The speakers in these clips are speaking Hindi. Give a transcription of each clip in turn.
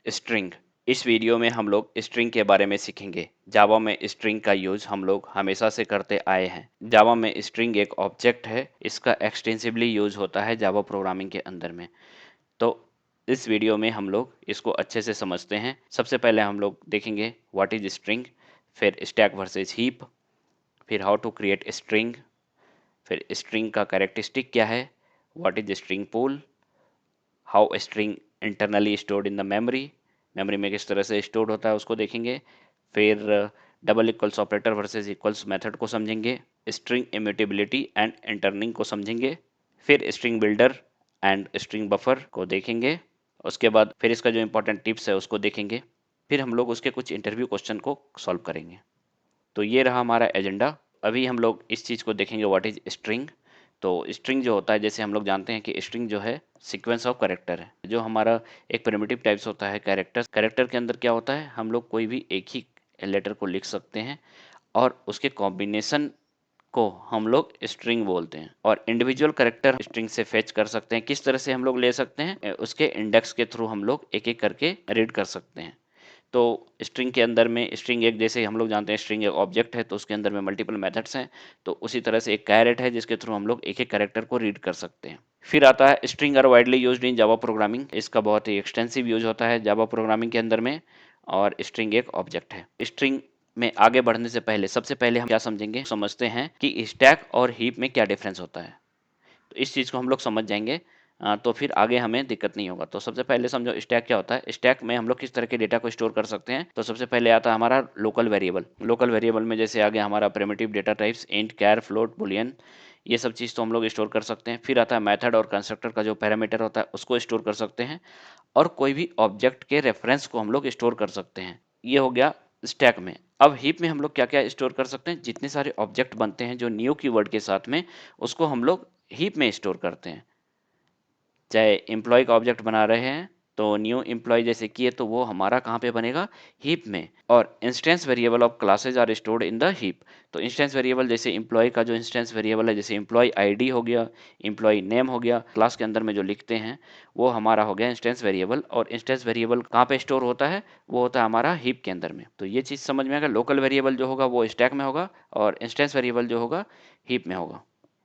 स्ट्रिंग। इस वीडियो में हम लोग स्ट्रिंग के बारे में सीखेंगे। जावा में स्ट्रिंग का यूज हम लोग हमेशा से करते आए हैं। जावा में स्ट्रिंग एक ऑब्जेक्ट है, इसका एक्सटेंसिवली यूज होता है जावा प्रोग्रामिंग के अंदर में। तो इस वीडियो में हम लोग इसको अच्छे से समझते हैं। सबसे पहले हम लोग देखेंगे व्हाट इज स्ट्रिंग, फिर स्टैक वर्सेस हीप, फिर हाउ टू क्रिएट स्ट्रिंग, फिर स्ट्रिंग का कैरेक्टरिस्टिक क्या है, what is string pool, how string internally stored in the memory, memory में किस तरह से स्टोर्ड होता है उसको देखेंगे। फिर double equals operator versus equals method को समझेंगे। स्ट्रिंग इम्यूटेबिलिटी एंड इंटरनिंग को समझेंगे। फिर string builder and string buffer को देखेंगे। उसके बाद फिर इसका जो इंपॉर्टेंट टिप्स है उसको देखेंगे। फिर हम लोग उसके कुछ इंटरव्यू क्वेश्चन को सॉल्व करेंगे। तो ये रहा हमारा एजेंडा। अभी हम लोग इस चीज़ को देखेंगे व्हाट इज स्ट्रिंग। तो स्ट्रिंग जो होता है, जैसे हम लोग जानते हैं कि स्ट्रिंग जो है सीक्वेंस ऑफ कैरेक्टर है, जो हमारा एक प्रिमिटिव टाइप्स होता है। कैरेक्टर कैरेक्टर के अंदर क्या होता है, हम लोग कोई भी एक ही लेटर को लिख सकते हैं और उसके कॉम्बिनेशन को हम लोग स्ट्रिंग बोलते हैं। और इंडिविजुअल कैरेक्टर स्ट्रिंग से फेच कर सकते हैं। किस तरह से हम लोग ले सकते हैं, उसके इंडेक्स के थ्रू हम लोग एक एक करके रीड कर सकते हैं। तो स्ट्रिंग के अंदर में स्ट्रिंग एक, जैसे हम लोग जानते हैं स्ट्रिंग एक ऑब्जेक्ट है, तो उसके अंदर में मल्टीपल मेथड्स हैं। तो उसी तरह से एक कैरेट है जिसके थ्रू हम लोग एक एक कैरेक्टर को रीड कर सकते हैं। फिर आता है string are widely used in Java programming. इसका बहुत ही एक्सटेंसिव यूज होता है जावा प्रोग्रामिंग के अंदर में। और स्ट्रिंग एक ऑब्जेक्ट है। स्ट्रिंग में आगे बढ़ने से पहले सबसे पहले हम क्या समझेंगे, समझते हैं कि स्टैक और हीप में क्या डिफरेंस होता है। तो इस चीज़ को हम लोग समझ जाएंगे, तो फिर आगे हमें दिक्कत नहीं होगा। तो सबसे पहले समझो स्टैक क्या होता है। स्टैक में हम लोग किस तरह के डेटा को स्टोर कर सकते हैं। तो सबसे पहले आता है हमारा लोकल वेरिएबल। लोकल वेरिएबल में जैसे आ गया हमारा प्रिमिटिव डेटा टाइप्स, इंट, कैर, फ्लोट, बुलियन, ये सब चीज़ तो हम लोग स्टोर कर सकते हैं। फिर आता है मेथड और कंस्ट्रक्टर का जो पैरामीटर होता है उसको स्टोर कर सकते हैं। और कोई भी ऑब्जेक्ट के रेफरेंस को हम लोग स्टोर कर सकते हैं। ये हो गया स्टैक में। अब हीप में हम लोग क्या क्या स्टोर कर सकते हैं, जितने सारे ऑब्जेक्ट बनते हैं जो न्यू कीवर्ड के साथ में, उसको हम लोग हीप में स्टोर करते हैं। चाहे एम्प्लॉय का ऑब्जेक्ट बना रहे हैं तो न्यू एम्प्लॉय जैसे किए, तो वो हमारा कहाँ पे बनेगा, हीप में। और instance variable of classes are stored in the heap. तो इंस्टेंस वेरिएबल जैसे एम्प्लॉय का जो इंस्टेंस वेरिएबल है, जैसे एम्प्लॉय आईडी हो गया, एम्प्लॉय नेम हो गया, क्लास के अंदर में जो लिखते हैं वो हमारा हो गया इंस्टेंस वेरिएबल। और इंस्टेंस वेरिएबल कहाँ पे स्टोर होता है, वो होता है हमारा हीप के अंदर में। तो ये चीज़ समझ में आएगा। लोकल वेरिएबल जो होगा वो स्टैक में होगा और इंस्टेंस वेरिएबल जो होगा हीप में होगा।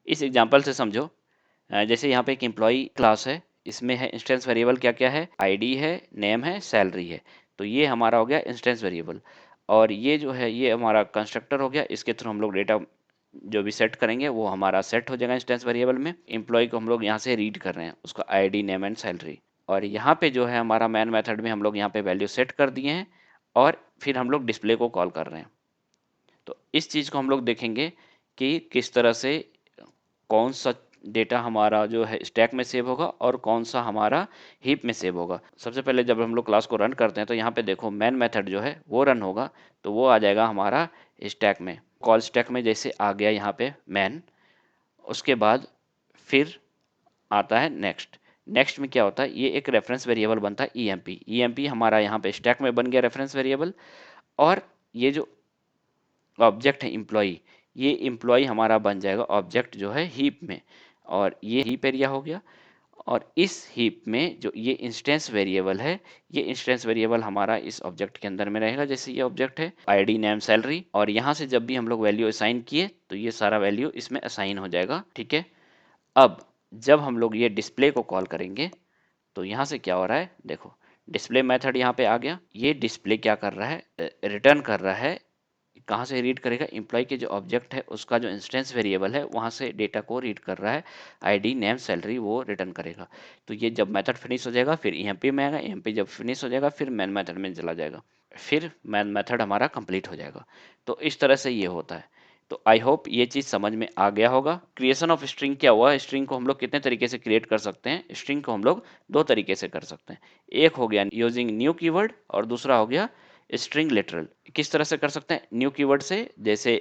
इस एग्जाम्पल से समझो। जैसे यहाँ पे एक एम्प्लॉय क्लास है, इसमें है इंस्टेंस वेरिएबल क्या क्या है, आईडी है, नेम है, सैलरी है। तो ये हमारा हो गया इंस्टेंस वेरिएबल। और ये जो है ये हमारा कंस्ट्रक्टर हो गया। इसके थ्रू हम लोग डेटा जो भी सेट करेंगे वो हमारा सेट हो जाएगा इंस्टेंस वेरिएबल में। एम्प्लॉय को हम लोग यहाँ से रीड कर रहे हैं, उसका आईडी, नेम एंड सैलरी। और यहाँ पे जो है हमारा मैन मेथड में हम लोग यहाँ पे वैल्यू सेट कर दिए हैं और फिर हम लोग डिस्प्ले को कॉल कर रहे हैं। तो इस चीज़ को हम लोग देखेंगे कि किस तरह से कौन सा डेटा हमारा जो है स्टैक में सेव होगा और कौन सा हमारा हीप में सेव होगा। सबसे पहले जब हम लोग क्लास को रन करते हैं तो यहाँ पे देखो मैन मेथड जो है वो रन होगा, तो वो आ जाएगा हमारा स्टैक में। कॉल स्टैक में जैसे आ गया यहाँ पे मैन, उसके बाद फिर आता है नेक्स्ट। नेक्स्ट में क्या होता है, ये एक रेफरेंस वेरिएबल बनता है ईएमपी। ईएमपी हमारा यहाँ पे स्टैक में बन गया रेफरेंस वेरिएबल। और ये जो ऑब्जेक्ट है एम्प्लॉई, ये एम्प्लॉई हमारा बन जाएगा ऑब्जेक्ट जो है हीप में। और ये हीप एरिया हो गया। और इस हीप में जो ये इंस्टेंस वेरिएबल है, ये इंस्टेंस वेरिएबल हमारा इस ऑब्जेक्ट के अंदर में रहेगा। जैसे ये ऑब्जेक्ट है आईडी, नेम, सैलरी, और यहाँ से जब भी हम लोग वैल्यू असाइन किए तो ये सारा वैल्यू इसमें असाइन हो जाएगा। ठीक है। अब जब हम लोग ये डिस्प्ले को कॉल करेंगे तो यहाँ से क्या हो रहा है, देखो डिस्प्ले मेथड यहाँ पे आ गया। ये डिस्प्ले क्या कर रहा है, रिटर्न कर रहा है। कहाँ से रीड करेगा, एम्प्लॉय के जो ऑब्जेक्ट है उसका जो इंस्टेंस वेरिएबल है वहाँ से डेटा को रीड कर रहा है। आईडी, नेम, सैलरी वो रिटर्न करेगा। तो ये जब मेथड फिनिश हो जाएगा फिर ईएमपी में आएगा। ईएमपी जब फिनिश हो जाएगा फिर मैन मेथड में चला जाएगा। फिर मैन मेथड हमारा कंप्लीट हो जाएगा। तो इस तरह से ये होता है। तो आई होप ये चीज़ समझ में आ गया होगा। क्रिएशन ऑफ स्ट्रिंग क्या हुआ, स्ट्रिंग को हम लोग कितने तरीके से क्रिएट कर सकते हैं। स्ट्रिंग को हम लोग दो तरीके से कर सकते हैं। एक हो गया यूजिंग न्यू कीवर्ड और दूसरा हो गया स्ट्रिंग लिटरल। किस तरह से कर सकते हैं, न्यू कीवर्ड से, जैसे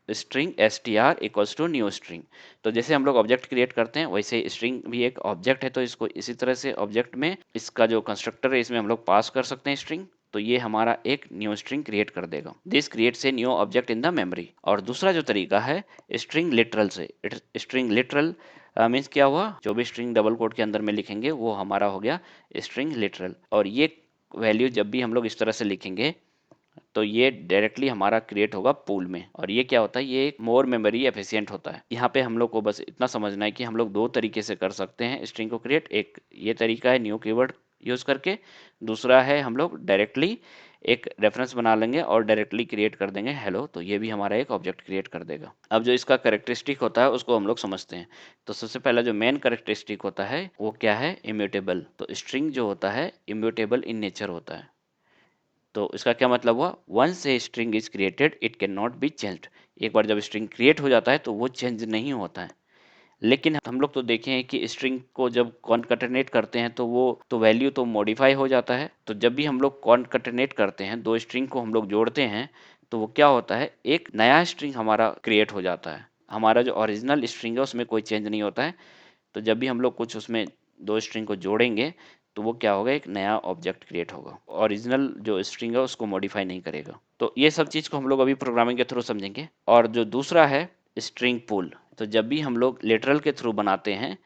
string str equals to new string. तो जैसे हम लोग ऑब्जेक्ट क्रिएट करते हैं वैसे स्ट्रिंग भी एक ऑब्जेक्ट है, तो इसको इसी तरह से ऑब्जेक्ट में इसका जो कंस्ट्रक्टर है इसमें हम लोग पास कर सकते हैं स्ट्रिंग। तो ये हमारा एक न्यू स्ट्रिंग क्रिएट कर देगा। This creates a new object in the memory. और दूसरा जो तरीका है स्ट्रिंग लिटरल से। स्ट्रिंग लिटरल मीन्स क्या हुआ, जो भी स्ट्रिंग डबल कोट के अंदर में लिखेंगे वो हमारा हो गया स्ट्रिंग लिटरल। और ये वैल्यू जब भी हम लोग इस तरह से लिखेंगे तो ये डायरेक्टली हमारा क्रिएट होगा पूल में। और ये क्या होता है, ये एक मोर मेमोरी एफिशिएंट होता है। यहाँ पे हम लोग को बस इतना समझना है कि हम लोग दो तरीके से कर सकते हैं स्ट्रिंग को क्रिएट। एक ये तरीका है न्यू कीवर्ड यूज करके, दूसरा है हम लोग डायरेक्टली एक रेफरेंस बना लेंगे और डायरेक्टली क्रिएट कर देंगे हेलो, तो ये भी हमारा एक ऑब्जेक्ट क्रिएट कर देगा। अब जो इसका कैरेक्टरिस्टिक होता है उसको हम लोग समझते हैं। तो सबसे पहला जो मेन कैरेक्टरिस्टिक होता है वो क्या है, इम्यूटेबल। तो स्ट्रिंग जो होता है इम्यूटेबल इन नेचर होता है। तो इसका क्या मतलब हुआ, once a string is created it can not be changed. एक बार जब स्ट्रिंग क्रिएट हो जाता है तो वो चेंज नहीं होता है। लेकिन हम लोग तो देखे हैं कि स्ट्रिंग को जब कॉन्कैटिनेट करते हैं तो वो तो वैल्यू तो मॉडिफाई हो जाता है। तो जब भी हम लोग कॉन्कैटिनेट करते हैं, दो स्ट्रिंग को हम लोग जोड़ते हैं, तो वो क्या होता है, एक नया स्ट्रिंग हमारा क्रिएट हो जाता है। हमारा जो ओरिजिनल स्ट्रिंग है उसमें कोई चेंज नहीं होता है। तो जब भी हम लोग कुछ उसमें दो स्ट्रिंग को जोड़ेंगे तो वो क्या होगा, एक नया ऑब्जेक्ट क्रिएट होगा। ओरिजिनल जो स्ट्रिंग है उसको मॉडिफाई नहीं करेगा। तो ये सब चीज़ को हम लोग अभी प्रोग्रामिंग के थ्रू समझेंगे। और जो दूसरा है स्ट्रिंग पूल, तो जब भी हम लोग लिटरल के थ्रू बनाते हैं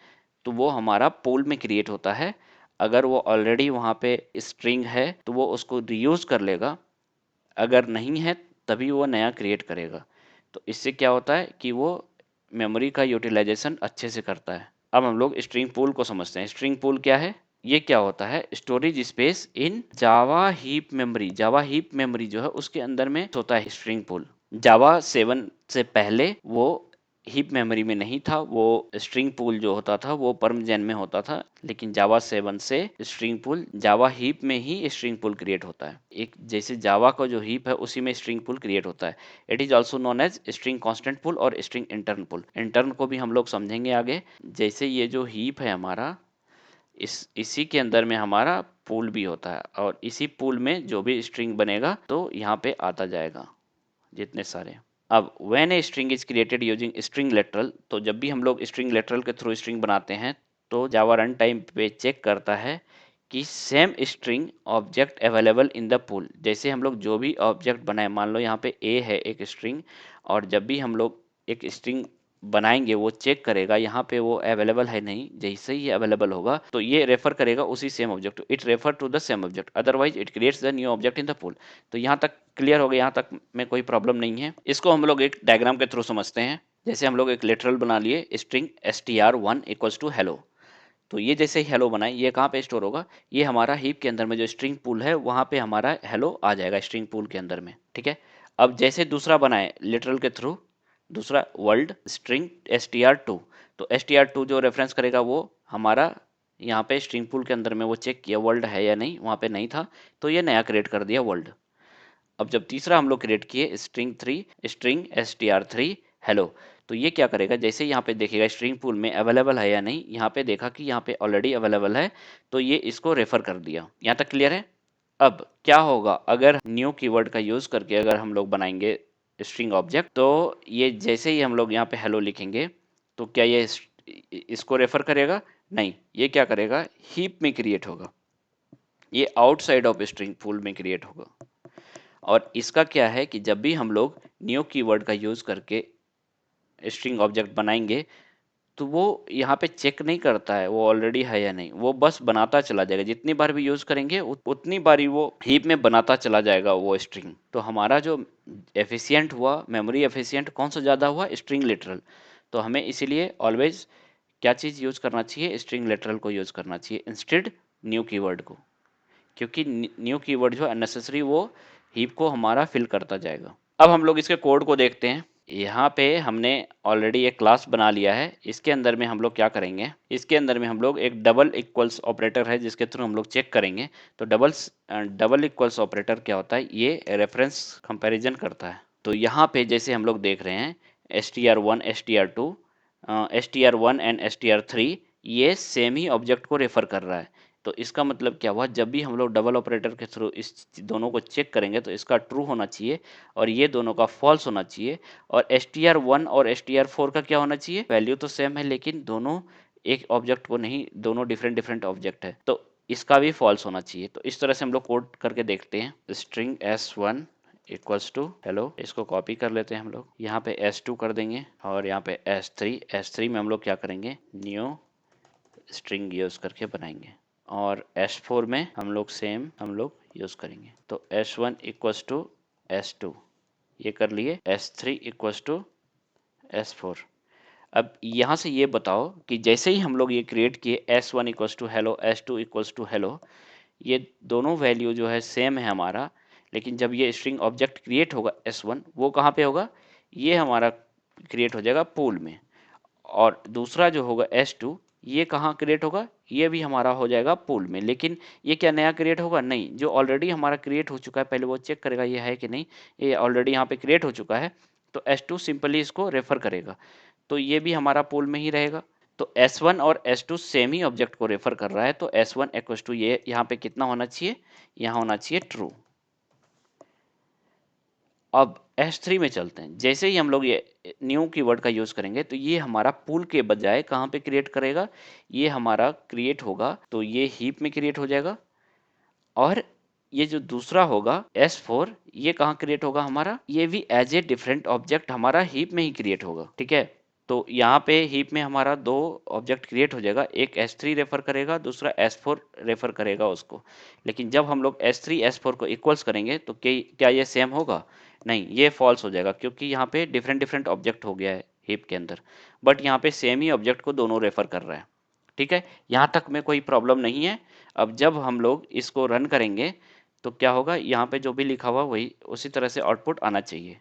तो वो हमारा पूल में क्रिएट होता है। अगर वो ऑलरेडी वहाँ पे स्ट्रिंग है तो वो उसको रीयूज कर लेगा, अगर नहीं है तभी वो नया क्रिएट करेगा। तो इससे क्या होता है कि वो मेमोरी का यूटिलाइजेशन अच्छे से करता है। अब हम लोग स्ट्रिंग पूल को समझते हैं। स्ट्रिंग पूल क्या है, ये क्या होता है, storage space in Java heap memory. Java heap memory जो है उसके अंदर में होता है स्ट्रिंग पूल। जावा 7 से पहले वो हीप मेमोरी में नहीं था, वो स्ट्रिंग पूल जो होता था वो परम में होता था। लेकिन जावा 7 से स्ट्रिंग पूल जावा हीप में ही स्ट्रिंग पूल क्रिएट होता है। एक जैसे जावा का जो हीप है उसी में स्ट्रिंग पूल क्रिएट होता है। It is also known as string constant pool और स्ट्रिंग इंटर्न पूल। इंटर्न को भी हम लोग समझेंगे आगे। जैसे ये जो हीप है हमारा, इसी के अंदर में हमारा पूल भी होता है, और इसी पूल में जो भी स्ट्रिंग बनेगा तो यहाँ पे आता जाएगा जितने सारे। अब when A string is created using string lateral, तो जब भी हम लोग स्ट्रिंग लेटरल के थ्रू स्ट्रिंग बनाते हैं तो जावा रन टाइम पे चेक करता है कि same string object available in the pool. जैसे हम लोग जो भी ऑब्जेक्ट बनाए, मान लो यहाँ पे ए है एक स्ट्रिंग, और जब भी हम लोग एक स्ट्रिंग बनाएंगे वो चेक करेगा यहाँ पे वो अवेलेबल है नहीं। जैसे ही अवेलेबल होगा तो ये रेफर करेगा उसी same object, it refer to the same object, otherwise it creates the new object in the pool. तो यहाँ तक क्लियर हो गया, यहाँ तक में कोई प्रॉब्लम नहीं है। इसको हम लोग एक डायग्राम के थ्रू समझते हैं। जैसे हम लोग एक लिटरल बना लिए string str1 equals to hello. तो ये जैसे ही हेलो बनाए, ये कहाँ पे स्टोर होगा, ये हमारा हीप के अंदर में जो स्ट्रिंग पूल है वहां पे हमारा हेलो आ जाएगा स्ट्रिंग पूल के अंदर में। ठीक है। अब जैसे दूसरा बनाए लिटरल के थ्रू, दूसरा वर्ल्ड स्ट्रिंग str2, तो str2 जो रेफरेंस करेगा वो हमारा यहाँ पे स्ट्रिंग पूल के अंदर में वो चेक किया वर्ल्ड है या नहीं, वहां पे नहीं था तो ये नया क्रिएट कर दिया वर्ल्ड। अब जब तीसरा हम लोग क्रिएट किए स्ट्रिंग str3 हेलो, तो ये क्या करेगा, जैसे यहाँ पे देखेगा स्ट्रिंग पूल में अवेलेबल है या नहीं, यहाँ पे देखा कि यहाँ पे ऑलरेडी अवेलेबल है तो ये इसको रेफर कर दिया। यहाँ तक क्लियर है। अब क्या होगा, अगर न्यू कीवर्ड का यूज करके अगर हम लोग बनाएंगे स्ट्रिंग ऑब्जेक्ट, तो ये जैसे ही हम लोग यहाँ पे हेलो लिखेंगे तो क्या ये इसको रेफर करेगा, नहीं, ये क्या करेगा, हीप में क्रिएट होगा, ये आउटसाइड ऑफ स्ट्रिंग पूल में क्रिएट होगा। और इसका क्या है कि जब भी हम लोग न्यू कीवर्ड का यूज करके स्ट्रिंग ऑब्जेक्ट बनाएंगे तो वो यहाँ पे चेक नहीं करता है वो ऑलरेडी है या नहीं, वो बस बनाता चला जाएगा। जितनी बार भी यूज करेंगे उतनी बारी वो हीप में बनाता चला जाएगा वो स्ट्रिंग। तो हमारा जो एफिशिएंट हुआ, मेमोरी एफिशिएंट कौन सा ज़्यादा हुआ, स्ट्रिंग लिटरल। तो हमें इसीलिए ऑलवेज क्या चीज़ यूज करना चाहिए, स्ट्रिंग लिटरल को यूज करना चाहिए इंस्टेड न्यू कीवर्ड को, क्योंकि न्यू कीवर्ड जो अननेसेसरी वो हीप को हमारा फिल करता जाएगा। अब हम लोग इसके कोड को देखते हैं। यहाँ पे हमने ऑलरेडी एक क्लास बना लिया है। इसके अंदर में हम लोग क्या करेंगे, इसके अंदर में हम लोग एक डबल इक्वल्स ऑपरेटर है जिसके थ्रू हम लोग चेक करेंगे। तो डबल इक्वल्स ऑपरेटर क्या होता है, ये रेफरेंस कंपैरिजन करता है। तो यहाँ पे जैसे हम लोग देख रहे हैं str1 str2 str1 and str3 ये सेम ही ऑब्जेक्ट को रेफर कर रहा है। तो इसका मतलब क्या हुआ, जब भी हम लोग डबल ऑपरेटर के थ्रू इस दोनों को चेक करेंगे तो इसका ट्रू होना चाहिए और ये दोनों का फॉल्स होना चाहिए। और str1 और str4 का क्या होना चाहिए, वैल्यू तो सेम है लेकिन दोनों एक ऑब्जेक्ट को नहीं, दोनों डिफरेंट डिफरेंट ऑब्जेक्ट है, तो इसका भी फॉल्स होना चाहिए। तो इस तरह से हम लोग कोड करके देखते हैं। String s1 equals to hello, इसको कॉपी कर लेते हैं हम लोग, यहाँ पे s2 कर देंगे और यहाँ पे s3 में हम लोग क्या करेंगे, न्यू स्ट्रिंग यूज करके बनाएंगे। और S4 में हम लोग सेम हम लोग यूज़ करेंगे। तो S1 इक्वल्स टू S2 ये कर लिए, S3 इक्वल्स टू S4। अब यहाँ से ये बताओ कि जैसे ही हम लोग ये क्रिएट किए S1 equals to hello, S2 equals to hello, ये दोनों वैल्यू जो है सेम है हमारा, लेकिन जब ये स्ट्रिंग ऑब्जेक्ट क्रिएट होगा S1, वो कहाँ पे होगा, ये हमारा क्रिएट हो जाएगा पूल में। और दूसरा जो होगा S2, ये कहाँ क्रिएट होगा, ये भी हमारा हो जाएगा पूल में। लेकिन ये क्या नया क्रिएट होगा, नहीं, जो ऑलरेडी हमारा क्रिएट हो चुका है पहले वो चेक करेगा ये है कि नहीं, ये ऑलरेडी यहाँ पे क्रिएट हो चुका है, तो S2 सिंपली इसको रेफर करेगा, तो ये भी हमारा पूल में ही रहेगा। तो S1 और S2 सेम ही ऑब्जेक्ट को रेफर कर रहा है, तो S1 इक्वल टू ये यहाँ पे कितना होना चाहिए, यहाँ होना चाहिए ट्रू। अब S3 में चलते हैं। जैसे ही हम लोग ये न्यू कीवर्ड का यूज करेंगे तो ये हमारा पूल के बजाय कहाँ पे क्रिएट करेगा, ये हमारा क्रिएट होगा तो ये हीप में क्रिएट हो जाएगा। और ये जो दूसरा होगा S4, ये कहाँ क्रिएट होगा हमारा, ये भी एज ए डिफरेंट ऑब्जेक्ट हमारा हीप में ही क्रिएट होगा। ठीक है, तो यहाँ पे हीप में हमारा दो ऑब्जेक्ट क्रिएट हो जाएगा, एक S3 रेफर करेगा, दूसरा S4 रेफर करेगा उसको। लेकिन जब हम लोग S3 S4 को इक्वल्स करेंगे तो क्या ये सेम होगा, नहीं, ये फॉल्स हो जाएगा, क्योंकि यहाँ पे डिफरेंट डिफरेंट ऑब्जेक्ट हो गया है हीप के अंदर, बट यहाँ पे सेम ही ऑब्जेक्ट को दोनों रेफर कर रहा है। ठीक है, यहाँ तक में कोई प्रॉब्लम नहीं है। अब जब हम लोग इसको रन करेंगे तो क्या होगा, यहाँ पे जो भी लिखा हुआ वही उसी तरह से आउटपुट आना चाहिए।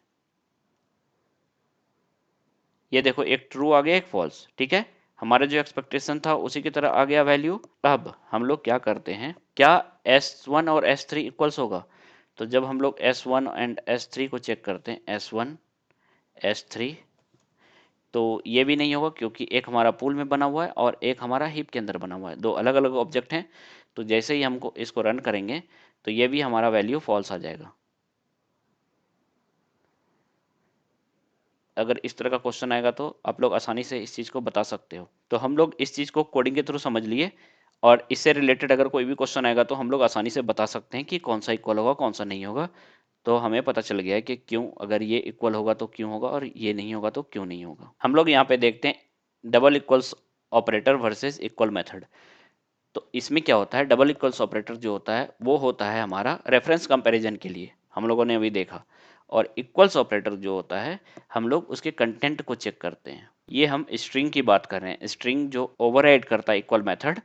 ये देखो, एक ट्रू आ गया, एक फॉल्स। ठीक है, हमारा जो एक्सपेक्टेशन था उसी की तरह आ गया वैल्यू। अब हम लोग क्या करते हैं, क्या S1 और S3 इक्वल्स होगा, तो जब हम लोग S1 एंड S3 को चेक करते हैं, S1 S3, तो ये भी नहीं होगा, क्योंकि एक हमारा पूल में बना हुआ है और एक हमारा हीप के अंदर बना हुआ है, दो अलग अलग ऑब्जेक्ट हैं। तो जैसे ही हमको इसको रन करेंगे तो ये भी हमारा वैल्यू फॉल्स आ जाएगा। अगर इस तरह का क्वेश्चन आएगा तो आप लोग आसानी से इस चीज़ को बता सकते हो। तो हम लोग इस चीज़ को कोडिंग के थ्रू समझ लिए, और इससे रिलेटेड अगर कोई भी क्वेश्चन आएगा तो हम लोग आसानी से बता सकते हैं कि कौन सा इक्वल होगा कौन सा नहीं होगा। तो हमें पता चल गया है कि क्यों, अगर ये इक्वल होगा तो क्यों होगा और ये नहीं होगा तो क्यों नहीं होगा। हम लोग यहाँ पे देखते हैं double equals operator versus equal method. तो इसमें क्या होता है, डबल इक्वल्स ऑपरेटर जो होता है वो होता है हमारा रेफरेंस कंपैरिजन के लिए, हम लोगों ने अभी देखा। और इक्वल्स ऑपरेटर जो होता है, हम लोग उसके कंटेंट को चेक करते हैं। ये हम स्ट्रिंग की बात कर रहे हैं, स्ट्रिंग जो ओवरराइड करता है इक्वल मेथड,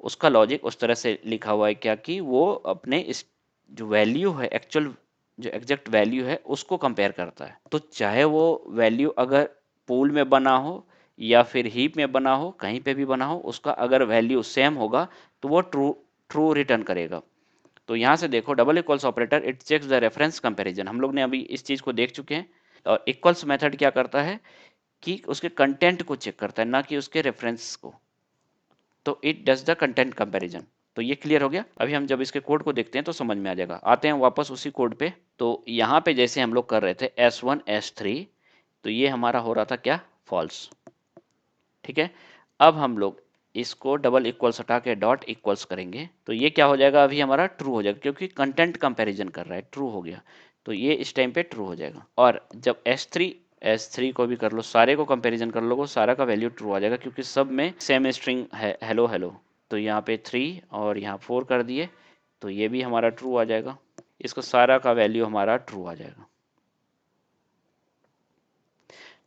उसका लॉजिक उस तरह से लिखा हुआ है क्या, कि वो अपने इस जो वैल्यू है, एक्चुअल जो एग्जैक्ट वैल्यू है उसको कंपेयर करता है। तो चाहे वो वैल्यू अगर पूल में बना हो या फिर हीप में बना हो, कहीं पे भी बना हो, उसका अगर वैल्यू सेम होगा तो वो ट्रू ट्रू रिटर्न करेगा। तो यहाँ से देखो, double equals operator it checks the reference comparison, हम लोग ने अभी इस चीज़ को देख चुके हैं। और इक्वल्स मेथड क्या करता है कि उसके कंटेंट को चेक करता है, ना कि उसके रेफरेंस को। तो it does the content comparison. तो ये क्लियर हो गया। अभी हम जब इसके कोड को देखते हैं तो समझ में आ जाएगा। आते हैं वापस उसी कोड पे। तो यहाँ पे जैसे हम लोग कर रहे थे S1 S3, तो ये हमारा हो रहा था क्या, फॉल्स। ठीक है, अब हम लोग इसको डबल इक्वल्स हटा के डॉट इक्वल्स करेंगे तो ये क्या हो जाएगा, अभी हमारा ट्रू हो जाएगा, क्योंकि कंटेंट कंपैरिजन कर रहा है, ट्रू हो गया। तो ये इस टाइम पे ट्रू हो जाएगा। और जब S3 को भी कर लो, सारे को कंपैरिजन कर लो, सारा का वैल्यू ट्रू आ जाएगा, क्योंकि सब में सेम स्ट्रिंग है, हेलो हेलो। तो यहाँ पे 3 और यहाँ 4 कर दिए, तो ये भी हमारा ट्रू आ जाएगा, इसको सारा का वैल्यू हमारा ट्रू आ जाएगा।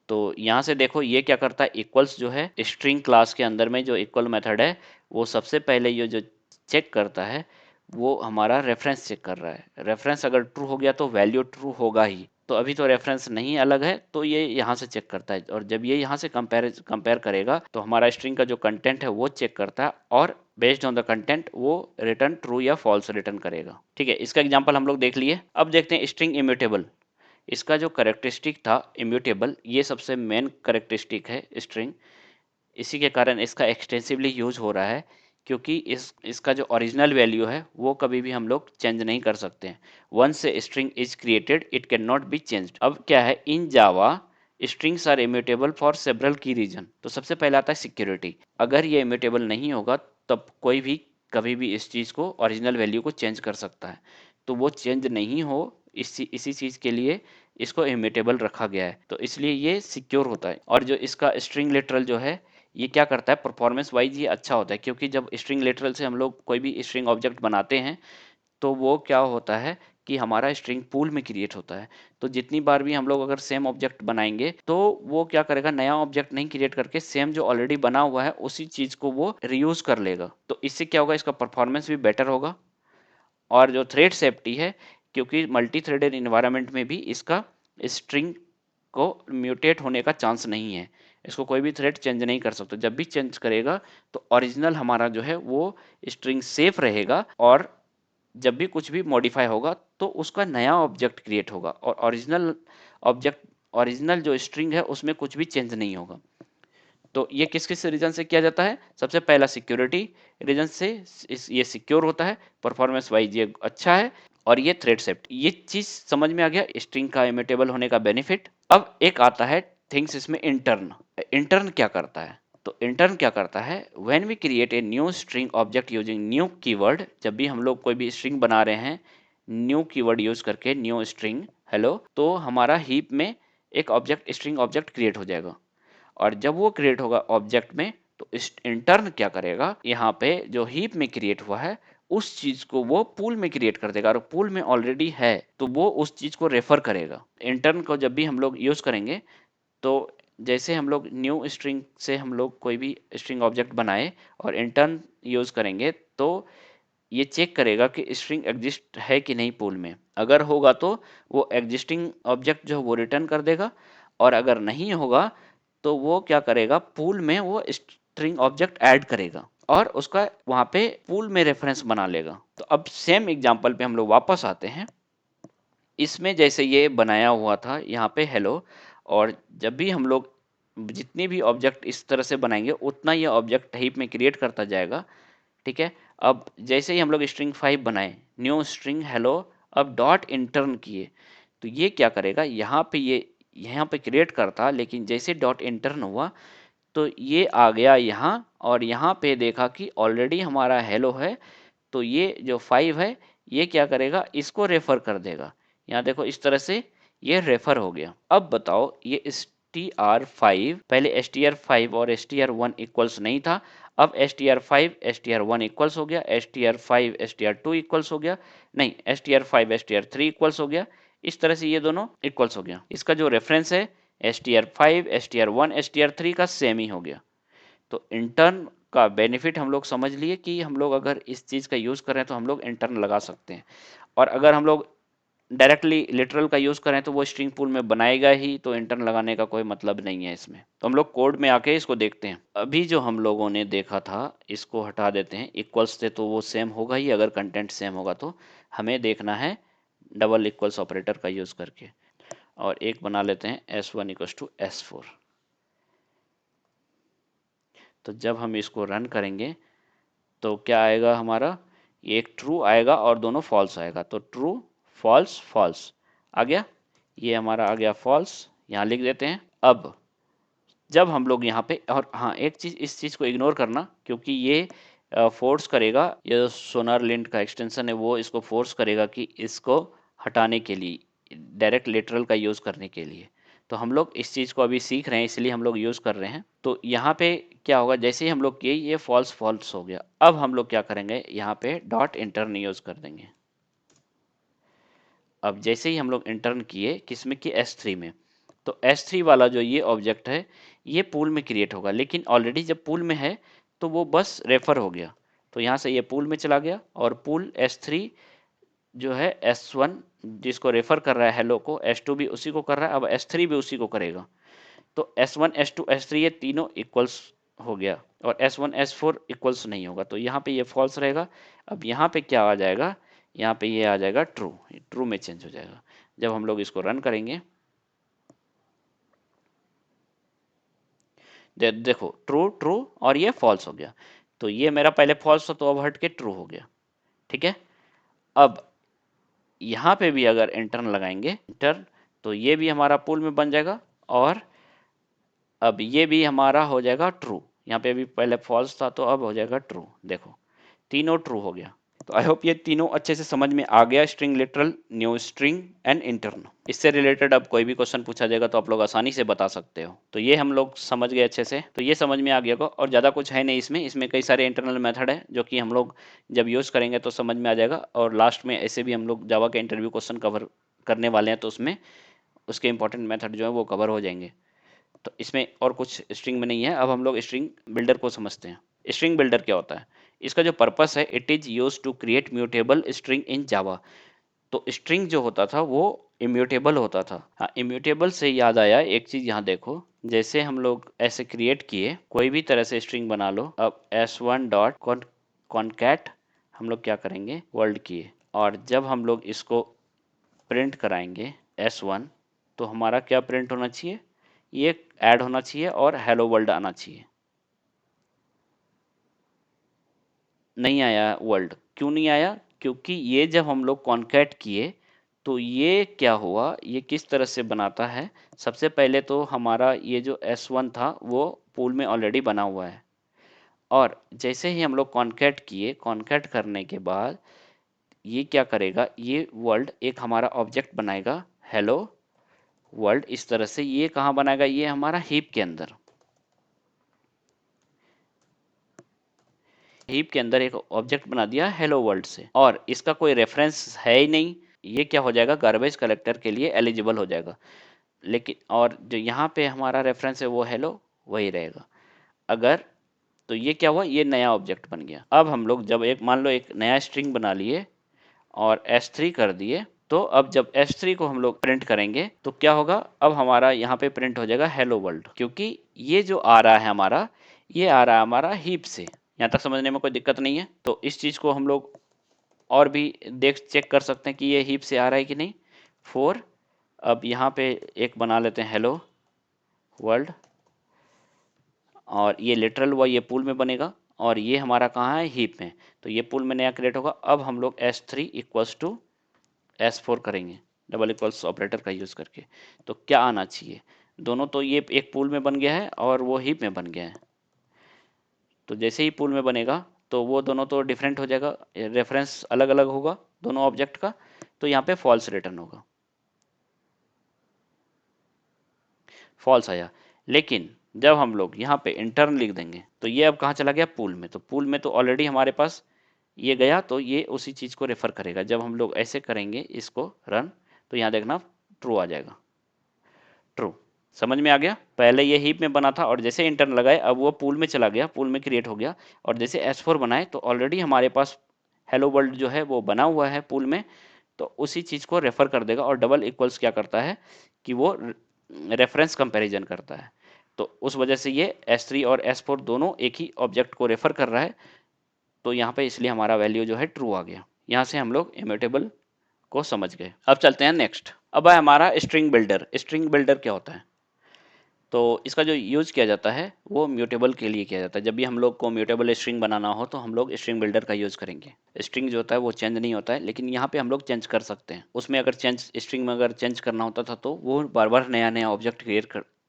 तो यहाँ से देखो ये क्या करता है, इक्वल्स जो है स्ट्रिंग क्लास के अंदर में जो इक्वल मेथड है, वो सबसे पहले ये जो चेक करता है वो हमारा रेफरेंस चेक कर रहा है। रेफरेंस अगर ट्रू हो गया तो वैल्यू ट्रू होगा ही। तो अभी तो रेफरेंस नहीं अलग है, तो ये यहाँ से चेक करता है, और जब ये यहाँ से कंपेयर करेगा तो हमारा स्ट्रिंग का जो कंटेंट है वो चेक करता है, और बेस्ड ऑन द कंटेंट वो रिटर्न ट्रू या फॉल्स रिटर्न करेगा। ठीक है, इसका एग्जाम्पल हम लोग देख लिए। अब देखते हैं स्ट्रिंग इम्यूटेबल। इसका जो करेक्टरिस्टिक था इम्यूटेबल, ये सबसे मेन करेक्टरिस्टिक है स्ट्रिंग। इसी के कारण इसका एक्सटेंसिवली यूज हो रहा है, क्योंकि इसका जो ओरिजिनल वैल्यू है वो कभी भी हम लोग चेंज नहीं कर सकते हैं। Once a string is created it can not be changed. अब क्या है, in Java strings are immutable for several की रीजन। तो सबसे पहला आता है सिक्योरिटी। अगर ये इम्यूटेबल नहीं होगा तब कोई भी कभी भी इस चीज़ को, ओरिजिनल वैल्यू को चेंज कर सकता है। तो वो चेंज नहीं हो, इसी चीज़ के लिए इसको इम्यूटेबल रखा गया है, तो इसलिए ये सिक्योर होता है। और जो इसका स्ट्रिंग लिटरल जो है, ये क्या करता है, परफॉर्मेंस वाइज ये अच्छा होता है, क्योंकि जब स्ट्रिंग लिटरल से हम लोग कोई भी स्ट्रिंग ऑब्जेक्ट बनाते हैं तो वो क्या होता है कि हमारा स्ट्रिंग पूल में क्रिएट होता है। तो जितनी बार भी हम लोग अगर सेम ऑब्जेक्ट बनाएंगे तो वो क्या करेगा, नया ऑब्जेक्ट नहीं क्रिएट करके सेम जो ऑलरेडी बना हुआ है उसी चीज को वो रीयूज कर लेगा। तो इससे क्या होगा, इसका परफॉर्मेंस भी बेटर होगा। और जो थ्रेड सेफ्टी है, क्योंकि मल्टी थ्रेडेड इन्वायरमेंट में भी इसका स्ट्रिंग को म्यूटेट होने का चांस नहीं है, इसको कोई भी थ्रेड चेंज नहीं कर सकता। जब भी चेंज करेगा तो ओरिजिनल हमारा जो है वो स्ट्रिंग सेफ रहेगा, और जब भी कुछ भी मॉडिफाई होगा तो उसका नया ऑब्जेक्ट क्रिएट होगा, और ऑब्जेक्ट ओरिजिनल जो स्ट्रिंग है उसमें कुछ भी चेंज नहीं होगा। तो ये किस किस रीजन से किया जाता है, सबसे पहला सिक्योरिटी रीजन से, ये सिक्योर होता है, परफॉर्मेंस वाइज ये अच्छा है, और ये थ्रेड सेफ्टी। ये चीज समझ में आ गया स्ट्रिंग का इम्यूटेबल होने का बेनिफिट। अब एक आता है थिंग्स, इसमें इंटर्न। इंटर्न क्या करता है, तो इंटर्न क्या करता है, when we create a new string object using new keyword, जब भी हम लोग कोई भी स्ट्रिंग बना रहे हैं न्यू कीवर्ड यूज करके, न्यू स्ट्रिंग हेलो, तो हमारा हीप में एक ऑब्जेक्ट स्ट्रिंग ऑब्जेक्ट क्रिएट हो जाएगा। और जब वो क्रिएट होगा ऑब्जेक्ट में तो इस इंटर्न क्या करेगा, यहाँ पे जो हीप में क्रिएट हुआ है उस चीज को वो पूल में क्रिएट कर देगा, और पूल में ऑलरेडी है तो वो उस चीज को रेफर करेगा। इंटर्न को जब भी हम लोग यूज करेंगे तो जैसे हम लोग न्यू स्ट्रिंग से हम लोग कोई भी स्ट्रिंग ऑब्जेक्ट बनाए और इंटर्न यूज करेंगे तो ये चेक करेगा कि स्ट्रिंग एग्जिस्ट है कि नहीं पूल में। अगर होगा तो वो एग्जिस्टिंग ऑब्जेक्ट जो वो रिटर्न कर देगा, और अगर नहीं होगा तो वो क्या करेगा, पूल में वो स्ट्रिंग ऑब्जेक्ट ऐड करेगा और उसका वहां पे पूल में रेफरेंस बना लेगा। तो अब सेम एग्जांपल पे हम लोग वापस आते हैं। इसमें जैसे ये बनाया हुआ था यहाँ पे हेलो, और जब भी हम लोग जितने भी ऑब्जेक्ट इस तरह से बनाएंगे उतना ये ऑब्जेक्ट हीप में क्रिएट करता जाएगा। ठीक है, अब जैसे ही हम लोग स्ट्रिंग 5 बनाए, न्यू स्ट्रिंग हेलो, अब डॉट इंटर्न किए तो ये क्या करेगा, यहाँ पे ये यहाँ पे क्रिएट करता, लेकिन जैसे डॉट इंटर्न हुआ तो ये आ गया यहाँ, और यहाँ पे देखा कि ऑलरेडी हमारा हेलो है, तो ये जो 5 है ये क्या करेगा, इसको रेफर कर देगा। यहाँ देखो इस तरह से ये रेफर हो गया। अब बताओ ये str5, पहले str5 और str1 इक्वल्स नहीं था, अब str5 str1 इक्वल्स हो गया, str5 str2 इक्वल्स हो गया, नहीं str5 str3 इक्वल्स हो गया। इस तरह से ये दोनों इक्वल्स हो गया, इसका जो रेफरेंस है str5 str1 str3 का सेम ही हो गया। तो इंटर्न का बेनिफिट हम लोग समझ लिए कि हम लोग अगर इस चीज़ का यूज़ करें तो हम लोग इंटर्न लगा सकते हैं, और अगर हम लोग डायरेक्टली लिटरल का यूज़ करें तो वो स्ट्रिंग पूल में बनाएगा ही, तो इंटर्न लगाने का कोई मतलब नहीं है इसमें। तो हम लोग कोड में आके इसको देखते हैं। अभी जो हम लोगों ने देखा था इसको हटा देते हैं, इक्वल्स से तो वो सेम होगा ही, अगर कंटेंट सेम होगा तो हमें देखना है डबल इक्वल्स ऑपरेटर का यूज़ करके, और एक बना लेते हैं s1 इक्वल्स टू s4। तो जब हम इसको रन करेंगे तो क्या आएगा हमारा, ये एक ट्रू आएगा और दोनों फॉल्स आएगा। तो ट्रू फॉल्स फॉल्स आ गया, ये हमारा आ गया फॉल्स, यहाँ लिख देते हैं। अब जब हम लोग यहाँ पे, और हाँ एक चीज़, इस चीज़ को इग्नोर करना क्योंकि ये फोर्स करेगा, ये सोनार लिंट का एक्सटेंशन है वो इसको फोर्स करेगा कि इसको हटाने के लिए, डायरेक्ट लिटरल का यूज़ करने के लिए। तो हम लोग इस चीज़ को अभी सीख रहे हैं इसलिए हम लोग यूज़ कर रहे हैं। तो यहाँ पे क्या होगा, जैसे ही हम लोग किए ये फॉल्स फॉल्स हो गया। अब हम लोग क्या करेंगे, यहाँ पे डॉट इंटर्न यूज़ कर देंगे। अब जैसे ही हम लोग इंटर्न किए किसमें, कि S3 में, तो S3 वाला जो ये ऑब्जेक्ट है ये पूल में क्रिएट होगा, लेकिन ऑलरेडी जब पूल में है तो वो बस रेफर हो गया, तो यहाँ से ये पूल में चला गया, और पूल S3 जो है S1 जिसको रेफर कर रहा है हेलो को, S2 भी उसी को कर रहा है, अब S3 भी उसी को करेगा। तो S1 S2 S3 ये तीनों इक्वल्स हो गया, और S1 S4 इक्वल्स नहीं होगा, तो यहाँ पे ये फॉल्स रहेगा। अब यहाँ पे क्या आ जाएगा, यहाँ पे ये आ जाएगा ट्रू, ट्रू में चेंज हो जाएगा। जब हम लोग इसको रन करेंगे देखो ट्रू ट्रू और ये फॉल्स हो गया, तो ये मेरा पहले फॉल्स था तो अब हट के ट्रू हो गया। ठीक है, अब यहाँ पे भी अगर इंटर्न लगाएंगे इंटर्न, तो ये भी हमारा पूल में बन जाएगा, और अब ये भी हमारा हो जाएगा ट्रू। यहाँ पे भी पहले फॉल्स था तो अब हो जाएगा ट्रू, देखो तीनों ट्रू हो गया। तो आई होप ये तीनों अच्छे से समझ में आ गया, string literal, new string and intern. इससे रिलेटेड अब कोई भी क्वेश्चन पूछा जाएगा तो आप लोग आसानी से बता सकते हो। तो ये हम लोग समझ गए अच्छे से, तो ये समझ में आ गया होगा। और ज़्यादा कुछ है नहीं इसमें कई सारे इंटरनल मेथड है जो कि हम लोग जब यूज़ करेंगे तो समझ में आ जाएगा। और लास्ट में ऐसे भी हम लोग जावा के इंटरव्यू क्वेश्चन कवर करने वाले हैं, तो उसमें उसके इंपॉर्टेंट मेथड जो है वो कवर हो जाएंगे। तो इसमें और कुछ स्ट्रिंग में नहीं है। अब हम लोग स्ट्रिंग बिल्डर को समझते हैं। स्ट्रिंग बिल्डर क्या होता है? इसका जो पर्पस है, it is use to create mutable string in Java. तो स्ट्रिंग जो होता था वो इम्यूटेबल होता था। हाँ, इम्यूटेबल से याद आया एक चीज, यहाँ देखो, जैसे हम लोग ऐसे क्रिएट किए, कोई भी तरह से स्ट्रिंग बना लो। अब s1 डॉट कॉनकैट हम लोग क्या करेंगे, वर्ल्ड किए, और जब हम लोग इसको प्रिंट कराएंगे s1, तो हमारा क्या प्रिंट होना चाहिए, ये ऐड होना चाहिए और हेलो वर्ल्ड आना चाहिए। नहीं आया वर्ल्ड, क्यों नहीं आया? क्योंकि ये जब हम लोग कॉन्कैट किए तो ये क्या हुआ, ये किस तरह से बनाता है। सबसे पहले तो हमारा ये जो S1 था वो पूल में ऑलरेडी बना हुआ है, और जैसे ही हम लोग कॉन्कैट किए, कॉन्कैट करने के बाद ये क्या करेगा, ये वर्ल्ड एक हमारा ऑब्जेक्ट बनाएगा, हेलो वर्ल्ड। इस तरह से ये कहाँ बनाएगा, ये हमारा हीप के अंदर, हीप के अंदर एक ऑब्जेक्ट बना दिया हेलो वर्ल्ड से, और इसका कोई रेफरेंस है ही नहीं। ये क्या हो जाएगा, गार्बेज कलेक्टर के लिए एलिजिबल हो जाएगा। लेकिन और जो यहाँ पे हमारा रेफरेंस है वो हेलो वही रहेगा। अगर तो ये क्या हुआ, ये नया ऑब्जेक्ट बन गया। अब हम लोग जब एक मान लो एक नया स्ट्रिंग बना लिए और S3 कर दिए, तो अब जब S3 को हम लोग प्रिंट करेंगे तो क्या होगा, अब हमारा यहाँ पे प्रिंट हो जाएगा हेलो वर्ल्ड, क्योंकि ये जो आ रहा है हमारा, ये आ रहा है हमारा हीप से। यहाँ तक समझने में कोई दिक्कत नहीं है। तो इस चीज़ को हम लोग और भी देख चेक कर सकते हैं कि ये हीप से आ रहा है कि नहीं। 4, अब यहाँ पे एक बना लेते हैं हेलो वर्ल्ड, और ये लिटरल हुआ, ये पूल में बनेगा, और ये हमारा कहाँ है, हीप में। तो ये पूल में नया क्रिएट होगा। अब हम लोग S3 इक्वल्स टू S4 करेंगे, डबल इक्वल्स ऑपरेटर का यूज़ करके। तो क्या आना चाहिए, दोनों तो ये एक पूल में बन गया है और वो हीप में बन गया है। तो जैसे ही पूल में बनेगा तो वो दोनों तो डिफरेंट हो जाएगा, रेफरेंस अलग अलग होगा दोनों ऑब्जेक्ट का। तो यहाँ पे फॉल्स रिटर्न होगा, फॉल्स आया। लेकिन जब हम लोग यहाँ पे इंटर्न लिख देंगे तो ये अब कहाँ चला गया, पूल में। तो पूल में तो ऑलरेडी हमारे पास ये गया, तो ये उसी चीज़ को रेफर करेगा। जब हम लोग ऐसे करेंगे इसको रन, तो यहाँ देखना ट्रू आ जाएगा, ट्रू। समझ में आ गया? पहले ये हीप में बना था और जैसे इंटर्न लगाए अब वो पूल में चला गया, पूल में क्रिएट हो गया। और जैसे S4 बनाए तो ऑलरेडी हमारे पास हेलो वर्ल्ड जो है वो बना हुआ है पूल में, तो उसी चीज़ को रेफर कर देगा। और डबल इक्वल्स क्या करता है कि वो रेफरेंस कंपैरिजन करता है। तो उस वजह से ये S3 और S4 दोनों एक ही ऑब्जेक्ट को रेफर कर रहा है। तो यहाँ पे इसलिए हमारा वैल्यू जो है ट्रू आ गया। यहाँ से हम लोग इम्यूटेबल को समझ गए। अब चलते हैं नेक्स्ट। अब है हमारा स्ट्रिंग बिल्डर। स्ट्रिंग बिल्डर क्या होता है? तो इसका जो यूज़ किया जाता है वो म्यूटेबल के लिए किया जाता है। जब भी हम लोग को म्यूटेबल स्ट्रिंग बनाना हो तो हम लोग स्ट्रिंग बिल्डर का यूज़ करेंगे। स्ट्रिंग जो होता है वो चेंज नहीं होता है, लेकिन यहाँ पे हम लोग चेंज कर सकते हैं। उसमें अगर चेंज, स्ट्रिंग में अगर चेंज करना होता था तो वो बार बार नया नया ऑब्जेक्ट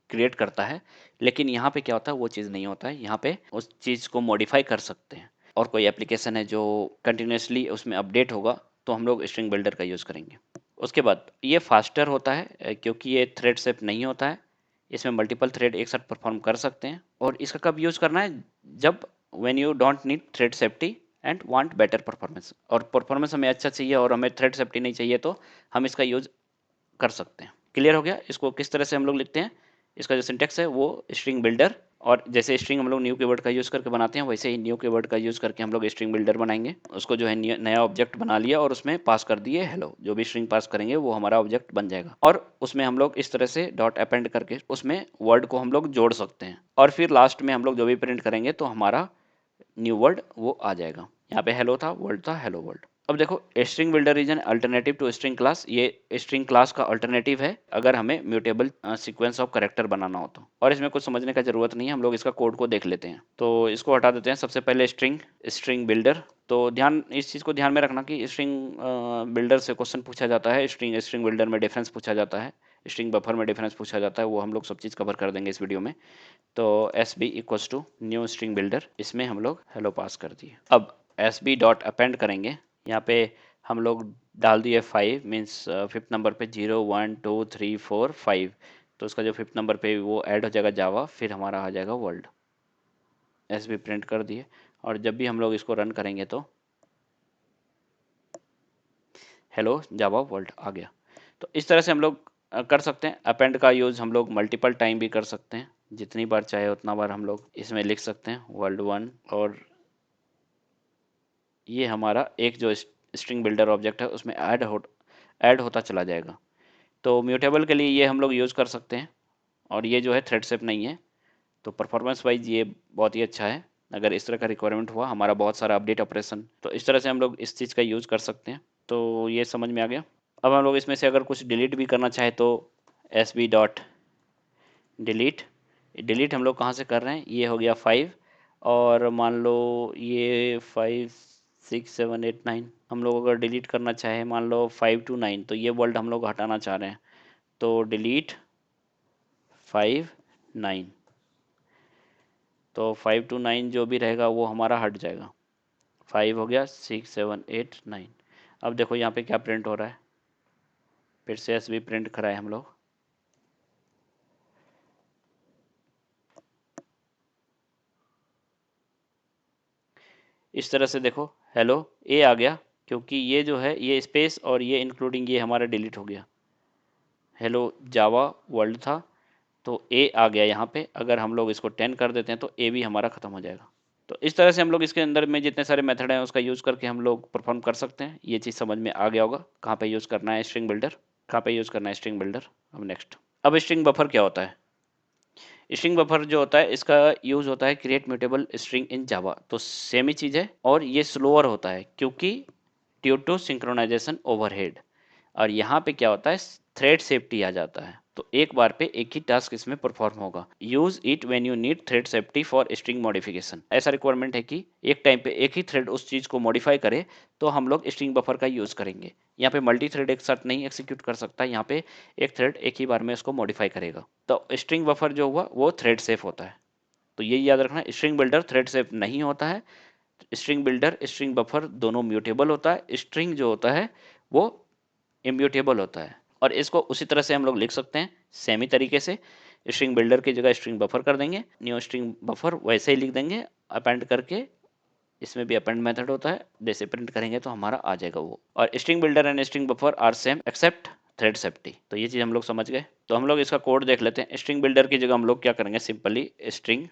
क्रिएट करता है। लेकिन यहाँ पे क्या होता है, वो चीज़ नहीं होता है। यहाँ पे उस चीज़ को मॉडिफाई कर सकते हैं। और कोई एप्लीकेशन है जो कंटिन्यूसली उसमें अपडेट होगा तो हम लोग स्ट्रिंग बिल्डर का यूज़ करेंगे। उसके बाद ये फास्टर होता है क्योंकि ये थ्रेड सेप नहीं होता है। इसमें मल्टीपल थ्रेड एक साथ परफॉर्म कर सकते हैं। और इसका कब यूज़ करना है, जब when you don't need thread safety and want better performance. और परफॉर्मेंस हमें अच्छा चाहिए और हमें थ्रेड सेफ्टी नहीं चाहिए, तो हम इसका यूज़ कर सकते हैं। क्लियर हो गया? इसको किस तरह से हम लोग लिखते हैं, इसका जो सिंटेक्स है वो स्ट्रिंग बिल्डर, और जैसे स्ट्रिंग हम लोग न्यू कीवर्ड का यूज़ करके बनाते हैं वैसे ही न्यू कीवर्ड का यूज़ करके हम लोग स्ट्रिंग बिल्डर बनाएंगे। उसको जो है नया ऑब्जेक्ट बना लिया और उसमें पास कर दिए हेलो। जो भी स्ट्रिंग पास करेंगे वो हमारा ऑब्जेक्ट बन जाएगा। और उसमें हम लोग इस तरह से डॉट अपेंड करके उसमें वर्ड को हम लोग जोड़ सकते हैं। और फिर लास्ट में हम लोग जो भी प्रिंट करेंगे तो हमारा न्यू वर्ड वो आ जाएगा। यहाँ पे हेलो था, वर्ल्ड था, हेलो वर्ल्ड। अब देखो, string builder is an alternative to string class. ये स्ट्रिंग क्लास का अल्टरनेटिव है अगर हमें म्यूटेबल सीक्वेंस ऑफ कैरेक्टर बनाना हो तो। और इसमें कुछ समझने का जरूरत नहीं है, हम लोग इसका कोड को देख लेते हैं। तो इसको हटा देते हैं। सबसे पहले स्ट्रिंग बिल्डर। तो ध्यान, इस चीज़ को ध्यान में रखना कि स्ट्रिंग बिल्डर से क्वेश्चन पूछा जाता है, स्ट्रिंग बिल्डर में डिफरेंस पूछा जाता है, स्ट्रिंग बफर में डिफरेंस पूछा जाता है। वो हम लोग सब चीज़ कवर कर देंगे इस वीडियो में। तो S B equals to new string builder, इसमें हम लोग हेलो पास कर दिए। अब एस बी डॉट अपेंड करेंगे यहाँ पे हम लोग डाल दिए 5 मीन्स फिफ्थ नंबर पे 0 1 2 3 4 5, तो उसका जो फिफ्थ नंबर पे वो ऐड हो जाएगा जावा, फिर हमारा आ जाएगा वर्ल्ड। एस भी प्रिंट कर दिए, और जब भी हम लोग इसको रन करेंगे तो हेलो जावा वर्ल्ड आ गया। तो इस तरह से हम लोग कर सकते हैं। अपेंड का यूज़ हम लोग मल्टीपल टाइम भी कर सकते हैं, जितनी बार चाहे उतना बार हम लोग इसमें लिख सकते हैं वर्ल्ड वन, और ये हमारा एक जो स्ट्रिंग बिल्डर ऑब्जेक्ट है उसमें ऐड होता चला जाएगा। तो म्यूटेबल के लिए ये हम लोग यूज़ कर सकते हैं, और ये जो है थ्रेड सेप नहीं है, तो परफॉर्मेंस वाइज ये बहुत ही अच्छा है। अगर इस तरह का रिक्वायरमेंट हुआ हमारा बहुत सारा अपडेट ऑपरेशन, तो इस तरह से हम लोग इस चीज़ का यूज़ कर सकते हैं। तो ये समझ में आ गया। अब हम लोग इसमें से अगर कुछ डिलीट भी करना चाहे तो S B dot delete, delete हम लोग कहाँ से कर रहे हैं, ये हो गया 5, और मान लो ये 5 6 7 8 9, हम लोग अगर डिलीट करना चाहे मान लो 5 to 9, तो ये वर्ड हम लोग हटाना चाह रहे हैं, तो डिलीट 5 9, तो 5 to 9 जो भी रहेगा वो हमारा हट जाएगा। 5 हो गया, 6 7 8 9। अब देखो यहाँ पे क्या प्रिंट हो रहा है, फिर से एस बी प्रिंट कराए हम लोग। इस तरह से देखो हेलो ए आ गया, क्योंकि ये जो है ये स्पेस और ये इंक्लूडिंग ये हमारा डिलीट हो गया। हेलो जावा वर्ल्ड था, तो ए आ गया यहाँ पे। अगर हम लोग इसको 10 कर देते हैं तो ए भी हमारा ख़त्म हो जाएगा। तो इस तरह से हम लोग इसके अंदर में जितने सारे मेथड हैं उसका यूज़ करके हम लोग परफॉर्म कर सकते हैं। ये चीज़ समझ में आ गया होगा कहाँ पे यूज़ करना है स्ट्रिंग बिल्डर, कहाँ पे यूज़ करना है स्ट्रिंग बिल्डर। अब नेक्स्ट, अब स्ट्रिंग बफर क्या होता है। स्ट्रिंग बफर जो होता है इसका यूज़ होता है create mutable string in Java, तो सेम ही चीज़ है, और ये स्लोअर होता है क्योंकि ड्यू टू सिंक्रोनाइजेशन ओवरहेड। और यहाँ पे क्या होता है, थ्रेड सेफ्टी आ जाता है, तो एक बार पे एक ही टास्क इसमें परफॉर्म होगा। Use it when you need thread safety for string modification. ऐसा रिक्वायरमेंट है कि एक टाइम पे एक ही थ्रेड उस चीज को मॉडिफाई करे, तो हम लोग स्ट्रिंग बफर का यूज करेंगे। यहाँ पे मल्टी थ्रेड एक साथ नहीं एग्जीक्यूट कर सकता, यहाँ पे एक थ्रेड एक ही बार में उसको मॉडिफाई करेगा। तो स्ट्रिंग बफर जो हुआ वो थ्रेड सेफ होता है, तो ये याद रखना, स्ट्रिंग बिल्डर थ्रेड सेफ नहीं होता है। स्ट्रिंग बिल्डर स्ट्रिंग बफर दोनों म्यूटेबल होता है, स्ट्रिंग जो होता है वो इम्यूटेबल होता है। और इसको उसी तरह से हम लोग लिख सकते हैं सेमी तरीके से, स्ट्रिंग बिल्डर की जगह स्ट्रिंग बफर कर देंगे, न्यू स्ट्रिंग बफर वैसे ही लिख देंगे अपेंड करके। इसमें भी अपेंड मेथड होता है, जैसे प्रिंट करेंगे तो हमारा आ जाएगा वो। और string builder and string buffer are same except thread safety, तो ये चीज़ हम लोग समझ गए। तो हम लोग इसका कोड देख लेते हैं। स्ट्रिंग बिल्डर की जगह हम लोग क्या करेंगे, सिंपली स्ट्रिंग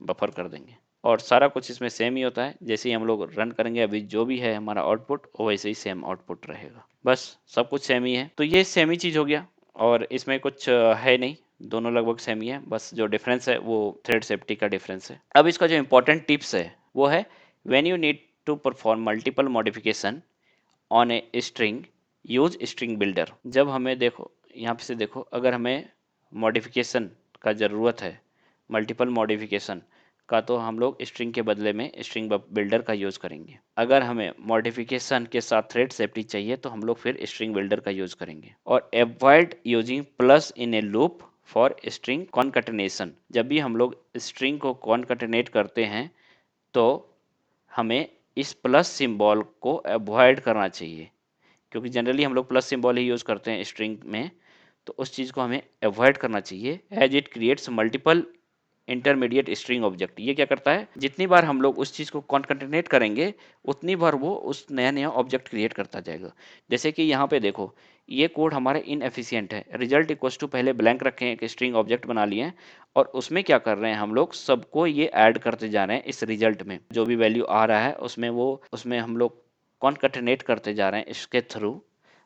बफर कर देंगे, और सारा कुछ इसमें सेम ही होता है। जैसे ही हम लोग रन करेंगे अभी जो भी है हमारा आउटपुट वो वैसे ही सेम आउटपुट रहेगा, बस सब कुछ सेम ही है। तो ये सेम ही चीज़ हो गया, और इसमें कुछ है नहीं, दोनों लगभग सेम ही है, बस जो डिफरेंस है वो थ्रेड सेफ्टी का डिफरेंस है। अब इसका जो इंपॉर्टेंट टिप्स है वो है, when you need to perform multiple modification on a string use string builder. जब हमें देखो यहाँ पे से देखो, अगर हमें मॉडिफिकेशन का ज़रूरत है, मल्टीपल मॉडिफिकेशन का, तो हम लोग स्ट्रिंग के बदले में स्ट्रिंग बिल्डर का यूज़ करेंगे। अगर हमें मॉडिफिकेशन के साथ थ्रेड सेफ्टी चाहिए तो हम लोग फिर स्ट्रिंग बिल्डर का यूज़ करेंगे। और avoid using plus in A loop for string concatenation. जब भी हम लोग स्ट्रिंग को कॉन्कैटिनेट करते हैं तो हमें इस प्लस सिंबल को अवॉइड करना चाहिए, क्योंकि जनरली हम लोग प्लस सिंबल ही यूज़ करते हैं स्ट्रिंग में, तो उस चीज़ को हमें अवॉइड करना चाहिए, as it creates multiple intermediate string object. ये क्या करता है, जितनी बार हम लोग उस चीज़ को कॉन्कैटिनेट करेंगे उतनी बार वो उस नया नया ऑब्जेक्ट क्रिएट करता जाएगा। जैसे कि यहाँ पे देखो, ये कोड हमारा इनएफिशिएंट है। रिजल्ट इक्वल्स टू पहले ब्लैंक रखे हैं, एक स्ट्रिंग ऑब्जेक्ट बना लिए हैं, और उसमें क्या कर रहे हैं, हम लोग सबको ये ऐड करते जा रहे हैं। इस रिजल्ट में जो भी वैल्यू आ रहा है उसमें हम लोग कॉन्कैटिनेट करते जा रहे हैं इसके थ्रू।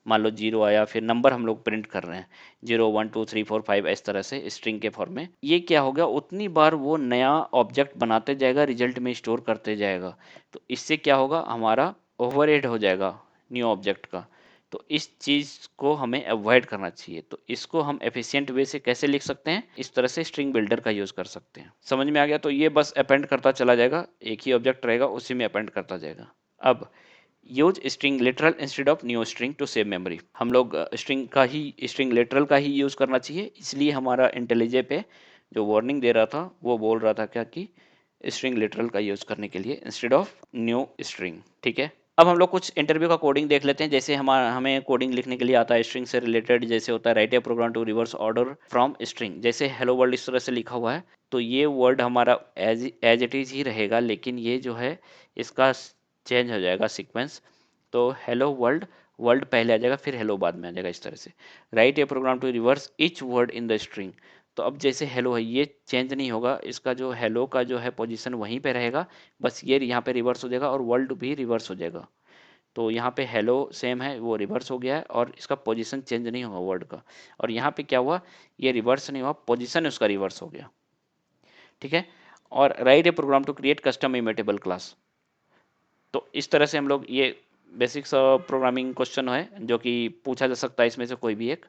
मान लो 0 आया, फिर नंबर हम लोग प्रिंट कर रहे हैं 0 1 2 3 4 5, इस तरह से स्ट्रिंग के फॉर्म में। ये क्या होगा, उतनी बार वो नया ऑब्जेक्ट बनाते जाएगा, रिजल्ट में स्टोर करते जाएगा। तो इससे क्या होगा, हमारा ओवरहेड हो जाएगा न्यू ऑब्जेक्ट का। तो इस चीज़ को हमें अवॉइड करना चाहिए। तो इसको हम एफिशिएंट वे से कैसे लिख सकते हैं, इस तरह से स्ट्रिंग बिल्डर का यूज़ कर सकते हैं। समझ में आ गया। तो ये बस अपेंड करता चला जाएगा, एक ही ऑब्जेक्ट रहेगा उसी में अपेंड करता जाएगा। अब use string literal instead of new string to save memory. हम लोग स्ट्रिंग लिटरल का ही यूज़ करना चाहिए, इसलिए हमारा इंटेलिजे पे जो वार्निंग दे रहा था वो बोल रहा था क्या कि स्ट्रिंग लिटरल का यूज़ करने के लिए इंस्टेड ऑफ न्यू स्ट्रिंग। ठीक है, अब हम लोग कुछ इंटरव्यू का कोडिंग देख लेते हैं। जैसे हमें कोडिंग लिखने के लिए आता है स्ट्रिंग से रिलेटेड, जैसे होता है write a program to reverse order from string. जैसे हेलो वर्ल्ड इस तरह से लिखा हुआ है, तो ये वर्ड हमारा एज इट इज ही रहेगा, लेकिन ये जो है इसका चेंज हो जाएगा सीक्वेंस। तो हेलो वर्ल्ड, वर्ल्ड पहले आ जाएगा, फिर हेलो बाद में आ जाएगा, इस तरह से। Write a program to reverse each word in the string. तो अब जैसे हेलो है, ये चेंज नहीं होगा, इसका जो हेलो का जो है पोजीशन वहीं पे रहेगा, बस ये यहाँ पे रिवर्स हो जाएगा और वर्ल्ड भी रिवर्स हो जाएगा। तो यहाँ पे हेलो सेम है, वो रिवर्स हो गया है और इसका पोजीशन चेंज नहीं होगा वर्ड का। और यहाँ पे क्या हुआ, ये रिवर्स नहीं हुआ, पोजीशन उसका रिवर्स हो गया। ठीक है। और write a program to create custom immutable class. तो इस तरह से हम लोग ये बेसिक्स प्रोग्रामिंग क्वेश्चन है जो कि पूछा जा सकता है इसमें से कोई भी एक।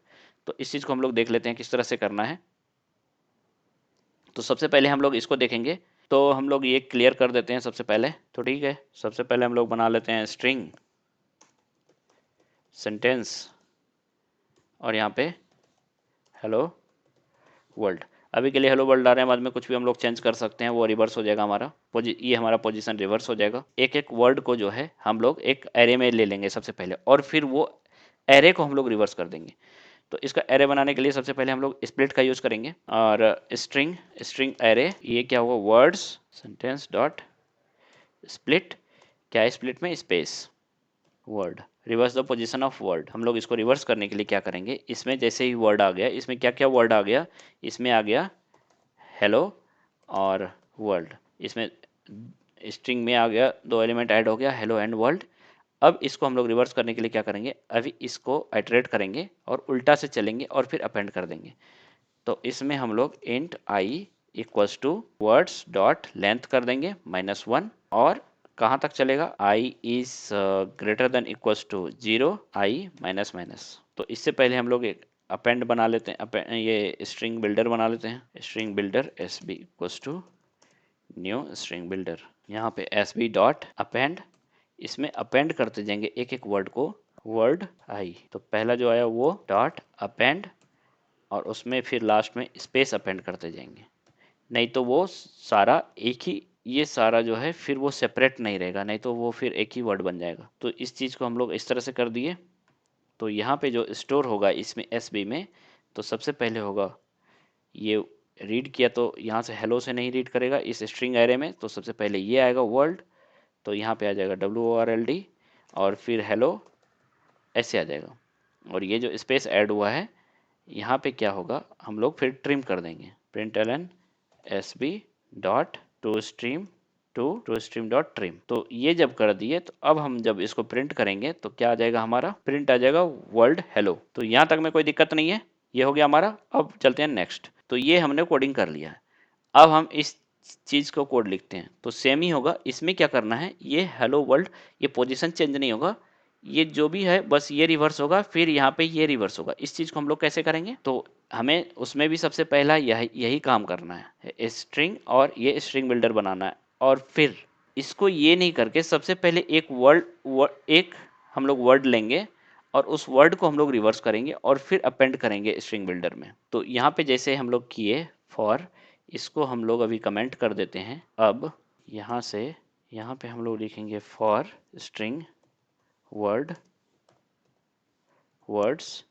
तो इस चीज़ को हम लोग देख लेते हैं किस तरह से करना है। तो सबसे पहले हम लोग इसको देखेंगे। तो हम लोग ये क्लियर कर देते हैं सबसे पहले। तो ठीक है, सबसे पहले हम लोग बना लेते हैं स्ट्रिंग सेंटेंस और यहाँ पे हेलो वर्ल्ड। अभी के लिए हेलो वर्ल्ड आ रहे हैं, बाद में कुछ भी हम लोग चेंज कर सकते हैं, वो रिवर्स हो जाएगा हमारा ये हमारा पोजीशन रिवर्स हो जाएगा। एक एक वर्ड को जो है हम लोग एक एरे में ले लेंगे सबसे पहले, और फिर वो एरे को हम लोग रिवर्स कर देंगे। तो इसका एरे बनाने के लिए सबसे पहले हम लोग स्प्लिट का यूज करेंगे। और स्ट्रिंग स्ट्रिंग एरे, ये क्या होगा, वर्ड्स सेंटेंस डॉट स्प्लिट। क्या है स्प्लिट में, space word, reverse the position of word. हम लोग इसको रिवर्स करने के लिए क्या करेंगे, इसमें जैसे ही वर्ड आ गया, इसमें क्या क्या वर्ड आ गया, इसमें आ गया हेलो और वर्ल्ड। इसमें स्ट्रिंग में आ गया, दो एलिमेंट ऐड हो गया, हेलो एंड वर्ल्ड। अब इसको हम लोग रिवर्स करने के लिए क्या करेंगे, अभी इसको आइटरेट करेंगे और उल्टा से चलेंगे और फिर अपेंड कर देंगे। तो इसमें हम लोग int I equals to words dot length कर देंगे -1। और कहाँ तक चलेगा, I is greater than equals to 0, I minus minus. तो इससे पहले हम लोग एक अपेंड बना लेते हैं, ये स्ट्रिंग बिल्डर बना लेते हैं। String builder S B equals to new string builder. यहाँ पे एस बी डॉट अपेंड, इसमें अपेंड करते जाएंगे एक एक वर्ड को, वर्ड आई। तो पहला जो आया वो डॉट अपेंड, और उसमें फिर लास्ट में स्पेस अपेंड करते जाएंगे, नहीं तो वो सारा एक ही, ये सारा जो है फिर वो सेपरेट नहीं रहेगा, नहीं तो वो फिर एक ही वर्ड बन जाएगा। तो इस चीज़ को हम लोग इस तरह से कर दिए। तो यहाँ पे जो स्टोर होगा इसमें एस बी में, तो सबसे पहले होगा ये रीड किया, तो यहाँ से हेलो से नहीं रीड करेगा इस स्ट्रिंग एरे में, तो सबसे पहले ये आएगा वर्ल्ड। तो यहाँ पे आ जाएगा WORLD और फिर हेलो ऐसे आ जाएगा। और ये जो स्पेस ऐड हुआ है यहाँ पे क्या होगा, हम लोग फिर ट्रिम कर देंगे, println sb dot to stream dot trim. तो ये जब कर दिए, तो अब हम जब इसको प्रिंट करेंगे तो क्या आ जाएगा, हमारा प्रिंट आ जाएगा वर्ल्ड हेलो। तो यहाँ तक में कोई दिक्कत नहीं है, ये हो गया हमारा। अब चलते हैं नेक्स्ट। तो ये हमने कोडिंग कर लिया है। अब हम इस चीज़ को कोड लिखते हैं, तो सेम ही होगा। इसमें क्या करना है, ये हेलो वर्ल्ड, ये पोजीशन चेंज नहीं होगा, ये जो भी है बस ये रिवर्स होगा, फिर यहाँ पे ये रिवर्स होगा। इस चीज़ को हम लोग कैसे करेंगे, तो हमें उसमें भी सबसे पहला यही काम करना है, स्ट्रिंग और ये स्ट्रिंग बिल्डर बनाना है। और फिर इसको ये नहीं करके सबसे पहले एक हम लोग वर्ड लेंगे और उस वर्ड को हम लोग रिवर्स करेंगे और फिर अपेंड करेंगे स्ट्रिंग बिल्डर में। तो यहाँ पे जैसे हम लोग किए फॉर, इसको हम लोग अभी कमेंट कर देते हैं। अब यहाँ से यहाँ पे हम लोग लिखेंगे फॉर स्ट्रिंग वर्ड वर्ड्स।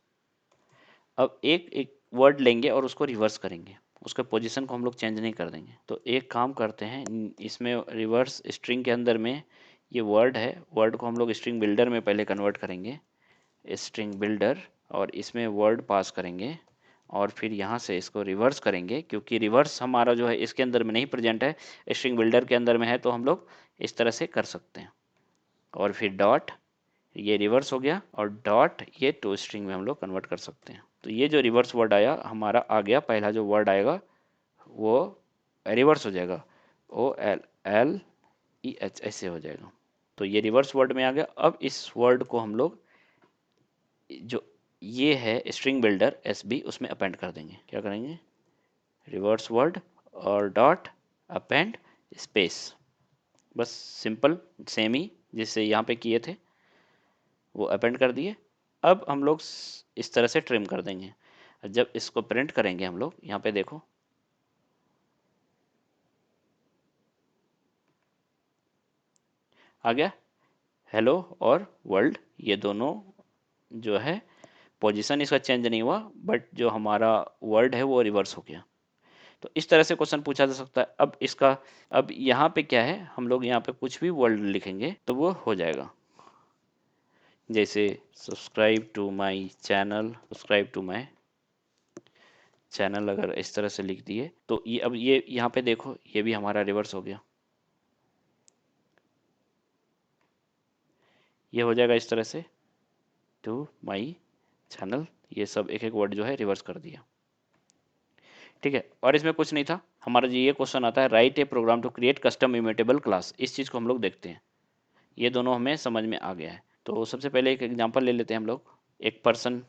अब एक एक वर्ड लेंगे और उसको रिवर्स करेंगे, उसके पोजीशन को हम लोग चेंज नहीं कर देंगे। तो एक काम करते हैं, इसमें रिवर्स स्ट्रिंग के अंदर में ये वर्ड है, वर्ड को हम लोग स्ट्रिंग बिल्डर में पहले कन्वर्ट करेंगे, स्ट्रिंग बिल्डर, और इसमें वर्ड पास करेंगे और फिर यहाँ से इसको रिवर्स करेंगे, क्योंकि रिवर्स हमारा जो है इसके अंदर में नहीं प्रेजेंट है, स्ट्रिंग बिल्डर के अंदर में है, तो हम लोग इस तरह से कर सकते हैं। और फिर डॉट, ये रिवर्स हो गया, और डॉट ये टू स्ट्रिंग में हम लोग कन्वर्ट कर सकते हैं। तो ये जो रिवर्स वर्ड आया हमारा आ गया, पहला जो वर्ड आएगा वो रिवर्स हो जाएगा, OLLEH ऐसे हो जाएगा। तो ये रिवर्स वर्ड में आ गया। अब इस वर्ड को हम लोग जो ये है स्ट्रिंग बिल्डर SB, उसमें अपेंड कर देंगे। क्या करेंगे, रिवर्स वर्ड और डॉट अपेंड स्पेस, बस सिंपल सेम ही जिससे यहाँ पे किए थे वो अपेंड कर दिए। अब हम लोग इस तरह से ट्रिम कर देंगे। जब इसको प्रिंट करेंगे हम लोग, यहाँ पे देखो आ गया हेलो और वर्ल्ड, ये दोनों जो है पोजीशन इसका चेंज नहीं हुआ, बट जो हमारा वर्ड है वो रिवर्स हो गया। तो इस तरह से क्वेश्चन पूछा जा सकता है। अब यहाँ पे क्या है, हम लोग यहाँ पे कुछ भी वर्ड लिखेंगे तो वो हो जाएगा। जैसे subscribe to my channel, subscribe to my channel, अगर इस तरह से लिख दिए तो ये अब ये यहाँ पे देखो ये भी हमारा रिवर्स हो गया। ये हो जाएगा इस तरह से टू माई चैनल, ये सब एक एक वर्ड जो है रिवर्स कर दिया। ठीक है, और इसमें कुछ नहीं था हमारा जो ये क्वेश्चन आता है, write a program to create custom immutable class, इस चीज़ को हम लोग देखते हैं। ये दोनों हमें समझ में आ गया है। तो सबसे पहले एक एग्जांपल ले लेते हैं हम लोग। एक पर्सन,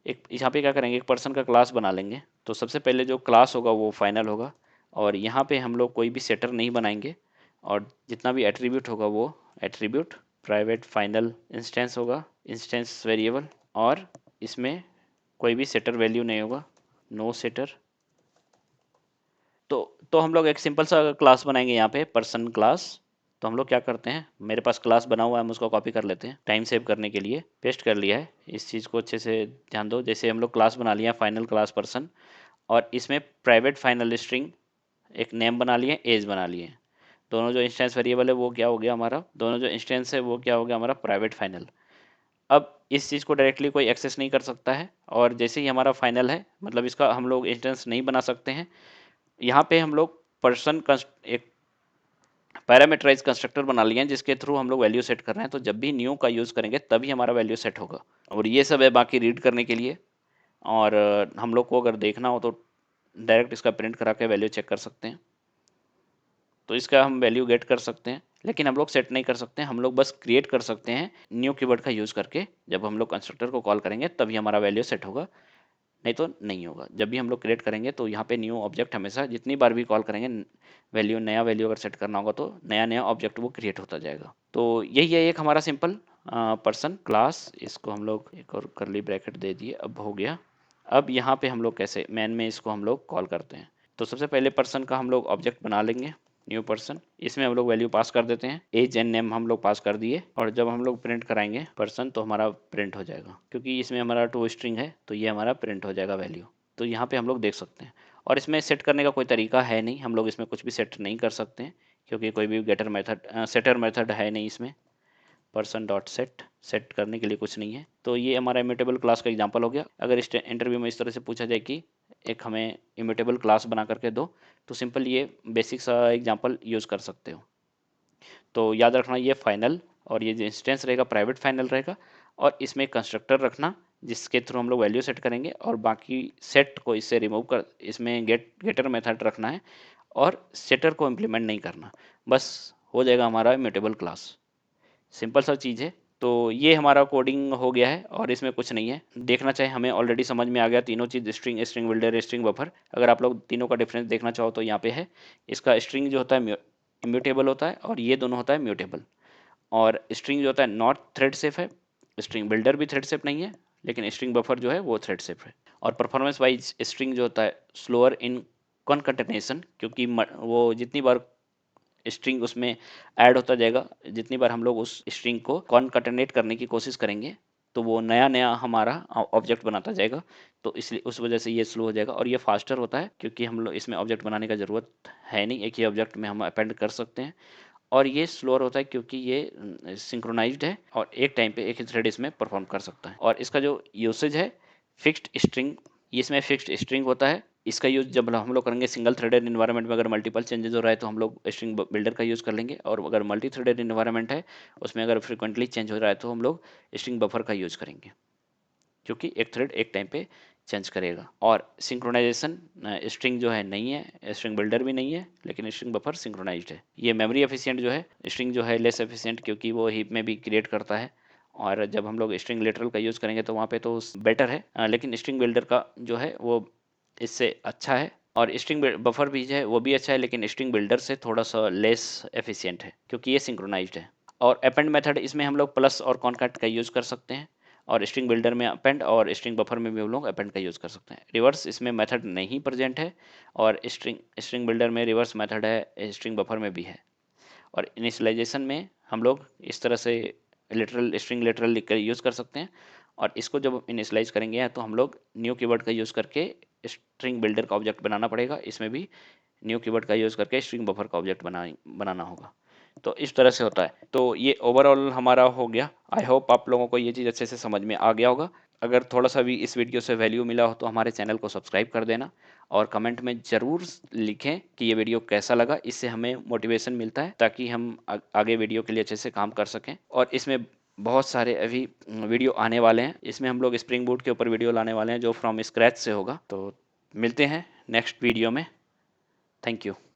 एक यहाँ पे क्या करेंगे, एक पर्सन का क्लास बना लेंगे। तो सबसे पहले जो क्लास होगा वो फाइनल होगा, और यहाँ पे हम लोग कोई भी सेटर नहीं बनाएंगे, और जितना भी एट्रीब्यूट होगा वो एट्रीब्यूट प्राइवेट फाइनल इंस्टेंस होगा, इंस्टेंस वेरिएबल, और इसमें कोई भी सेटर वैल्यू नहीं होगा, नो सेटर। तो हम लोग एक सिंपल सा क्लास बनाएंगे यहाँ पे, पर्सन क्लास। तो हम लोग क्या करते हैं, मेरे पास क्लास बना हुआ है, हम उसको कॉपी कर लेते हैं टाइम सेव करने के लिए, पेस्ट कर लिया है। इस चीज़ को अच्छे से ध्यान दो। जैसे हम लोग क्लास बना लिया फाइनल क्लास पर्सन, और इसमें प्राइवेट फाइनल स्ट्रिंग एक नेम बना लिए, एज बना लिए। दोनों जो इंस्टेंस वेरिएबल है वो क्या हो गया हमारा, दोनों जो इंस्टेंस है वो क्या हो गया हमारा, प्राइवेट फाइनल। अब इस चीज़ को डायरेक्टली कोई एक्सेस नहीं कर सकता है, और जैसे ही हमारा फाइनल है, मतलब इसका हम लोग इंस्टेंस नहीं बना सकते हैं। यहाँ पे हम लोग पर्सन एक पैरामीटराइज कंस्ट्रक्टर बना लिए हैं, जिसके थ्रू हम लोग वैल्यू सेट कर रहे हैं। तो जब भी न्यू का यूज़ करेंगे तभी हमारा वैल्यू सेट होगा। और ये सब है बाकी रीड करने के लिए, और हम लोग को अगर देखना हो तो डायरेक्ट इसका प्रिंट करा के वैल्यू चेक कर सकते हैं। तो इसका हम वैल्यू गेट कर सकते हैं, लेकिन हम लोग सेट नहीं कर सकते हैं, हम लोग बस क्रिएट कर सकते हैं न्यू कीवर्ड का यूज़ करके। जब हम लोग कंस्ट्रक्टर को कॉल करेंगे तभी हमारा वैल्यू सेट होगा, नहीं तो नहीं होगा। जब भी हम लोग क्रिएट करेंगे तो यहाँ पे न्यू ऑब्जेक्ट हमेशा जितनी बार भी कॉल करेंगे, वैल्यू नया वैल्यू अगर सेट करना होगा तो नया नया ऑब्जेक्ट वो क्रिएट होता जाएगा। तो यही है एक हमारा सिंपल पर्सन क्लास। इसको हम लोग एक और करली ब्रैकेट दे दिए, अब हो गया। अब यहाँ पे हम लोग कैसे मेन में इसको हम लोग कॉल करते हैं। तो सबसे पहले पर्सन का हम लोग ऑब्जेक्ट बना लेंगे, न्यू पर्सन। इसमें हम लोग वैल्यू पास कर देते हैं, एज एंड नेम हम लोग पास कर दिए, और जब हम लोग प्रिंट कराएंगे पर्सन तो हमारा प्रिंट हो जाएगा, क्योंकि इसमें हमारा टू स्ट्रिंग है तो ये हमारा प्रिंट हो जाएगा वैल्यू। तो यहाँ पे हम लोग देख सकते हैं। और इसमें सेट करने का कोई तरीका है नहीं, हम लोग इसमें कुछ भी सेट नहीं कर सकते हैं, क्योंकि कोई भी गेटर मेथड सेटर मेथड है नहीं इसमें। पर्सन डॉट सेट, सेट करने के लिए कुछ नहीं है। तो ये हमारा इम्यूटेबल क्लास का एग्जांपल हो गया। अगर इस इंटरव्यू में इस तरह से पूछा जाए कि एक हमें इम्यूटेबल क्लास बना करके दो, तो सिंपल ये बेसिक सा एग्जांपल यूज़ कर सकते हो। तो याद रखना ये फाइनल, और ये जो इंस्टेंस रहेगा प्राइवेट फाइनल रहेगा, और इसमें कंस्ट्रक्टर रखना जिसके थ्रू हम लोग वैल्यू सेट करेंगे, और बाकी सेट को इससे रिमूव कर इसमें गेटर मेथड रखना है, और सेटर को इम्प्लीमेंट नहीं करना। बस हो जाएगा हमारा इम्यूटेबल क्लास। सिंपल सा चीज़ है। तो ये हमारा कोडिंग हो गया है, और इसमें कुछ नहीं है। देखना चाहे हमें ऑलरेडी समझ में आ गया तीनों चीज़, string, string builder, string buffer. अगर आप लोग तीनों का डिफरेंस देखना चाहो तो यहाँ पे है। इसका स्ट्रिंग जो होता है इम्यूटेबल होता है, और ये दोनों होता है म्यूटेबल। और स्ट्रिंग जो होता है नॉट थ्रेड सेफ है, स्ट्रिंग बिल्डर भी थ्रेड सेफ नहीं है, लेकिन स्ट्रिंग बफर जो है वो थ्रेड सेफ है। और परफॉर्मेंस वाइज स्ट्रिंग जो होता है स्लोअर इन कॉन्कटेनेशन, क्योंकि वो जितनी बार स्ट्रिंग उसमें ऐड होता जाएगा, जितनी बार हम लोग उस स्ट्रिंग को कॉन्कैटिनेट करने की कोशिश करेंगे तो वो नया नया हमारा ऑब्जेक्ट बनाता जाएगा। तो इसलिए उस वजह से ये स्लो हो जाएगा। और ये फास्टर होता है क्योंकि हम लोग इसमें ऑब्जेक्ट बनाने का ज़रूरत है नहीं, एक ही ऑब्जेक्ट में हम अपेंड कर सकते हैं। और ये स्लोअर होता है क्योंकि ये सिंक्रोनाइज्ड है, और एक टाइम पे एक ही थ्रेड इसमें परफॉर्म कर सकता है। और इसका जो यूसेज है फिक्स्ड स्ट्रिंग, इसमें फिक्स्ड स्ट्रिंग होता है। इसका यूज जब हम लोग करेंगे सिंगल थ्रेडेड इन्वायरमेंट में, अगर मल्टीपल चेंजेस हो रहा है तो हम लोग स्ट्रिंग बिल्डर का यूज़ कर लेंगे, और अगर मल्टी थ्रेडेड इन्वायरमेंट है उसमें अगर फ्रिक्वेंटली चेंज हो रहा है तो हम लोग स्ट्रिंग बफर का यूज़ करेंगे, क्योंकि एक थ्रेड एक टाइम पे चेंज करेगा। और सिंक्रोनाइजेशन स्ट्रिंग जो है नहीं है, स्ट्रिंग बिल्डर भी नहीं है, लेकिन स्ट्रिंग बफर सिंक्रोनाइज्ड है। ये मेमोरी एफिशिएंट जो है, स्ट्रिंग जो है लेस एफिशिएंट, क्योंकि वो हीप में भी क्रिएट करता है। और जब हम लोग स्ट्रिंग लिटरल का यूज़ करेंगे तो वहाँ पे तो बेटर है, लेकिन स्ट्रिंग बिल्डर का जो है वो इससे अच्छा है। और स्ट्रिंग बफर भी है वो भी अच्छा है, लेकिन स्ट्रिंग बिल्डर से थोड़ा सा लेस एफिशिएंट है, क्योंकि ये सिंक्रोनाइज्ड है। और अपेंड मेथड इसमें हम लोग प्लस और कॉन्कैट का यूज़ कर सकते हैं, और स्ट्रिंग बिल्डर में अपेंड और स्ट्रिंग बफर में भी हम लोग अपेंड का यूज़ कर सकते हैं। रिवर्स इसमें मेथड नहीं प्रेजेंट है, और स्ट्रिंग स्ट्रिंग बिल्डर में रिवर्स मेथड है, स्ट्रिंग बफर में भी है। और इनिशियलाइजेशन में हम लोग इस तरह से लिटरल स्ट्रिंग लिटरल लिख कर यूज़ कर सकते हैं। और इसको जब इनिशियलाइज करेंगे तो हम लोग न्यू कीवर्ड का यूज़ करके स्ट्रिंग बिल्डर का ऑब्जेक्ट बनाना पड़ेगा। इसमें भी न्यू कीवर्ड का यूज़ करके स्ट्रिंग बफर का ऑब्जेक्ट बनाना होगा। तो इस तरह से होता है। तो ये ओवरऑल हमारा हो गया। आई होप आप लोगों को ये चीज़ अच्छे से समझ में आ गया होगा। अगर थोड़ा सा भी इस वीडियो से वैल्यू मिला हो तो हमारे चैनल को सब्सक्राइब कर देना और कमेंट में ज़रूर लिखें कि ये वीडियो कैसा लगा। इससे हमें मोटिवेशन मिलता है ताकि हम आगे वीडियो के लिए अच्छे से काम कर सकें। और इसमें बहुत सारे अभी वीडियो आने वाले हैं। इसमें हम लोग स्प्रिंग बूट के ऊपर वीडियो लाने वाले हैं जो फ्रॉम स्क्रैच से होगा। तो मिलते हैं नेक्स्ट वीडियो में। Thank you.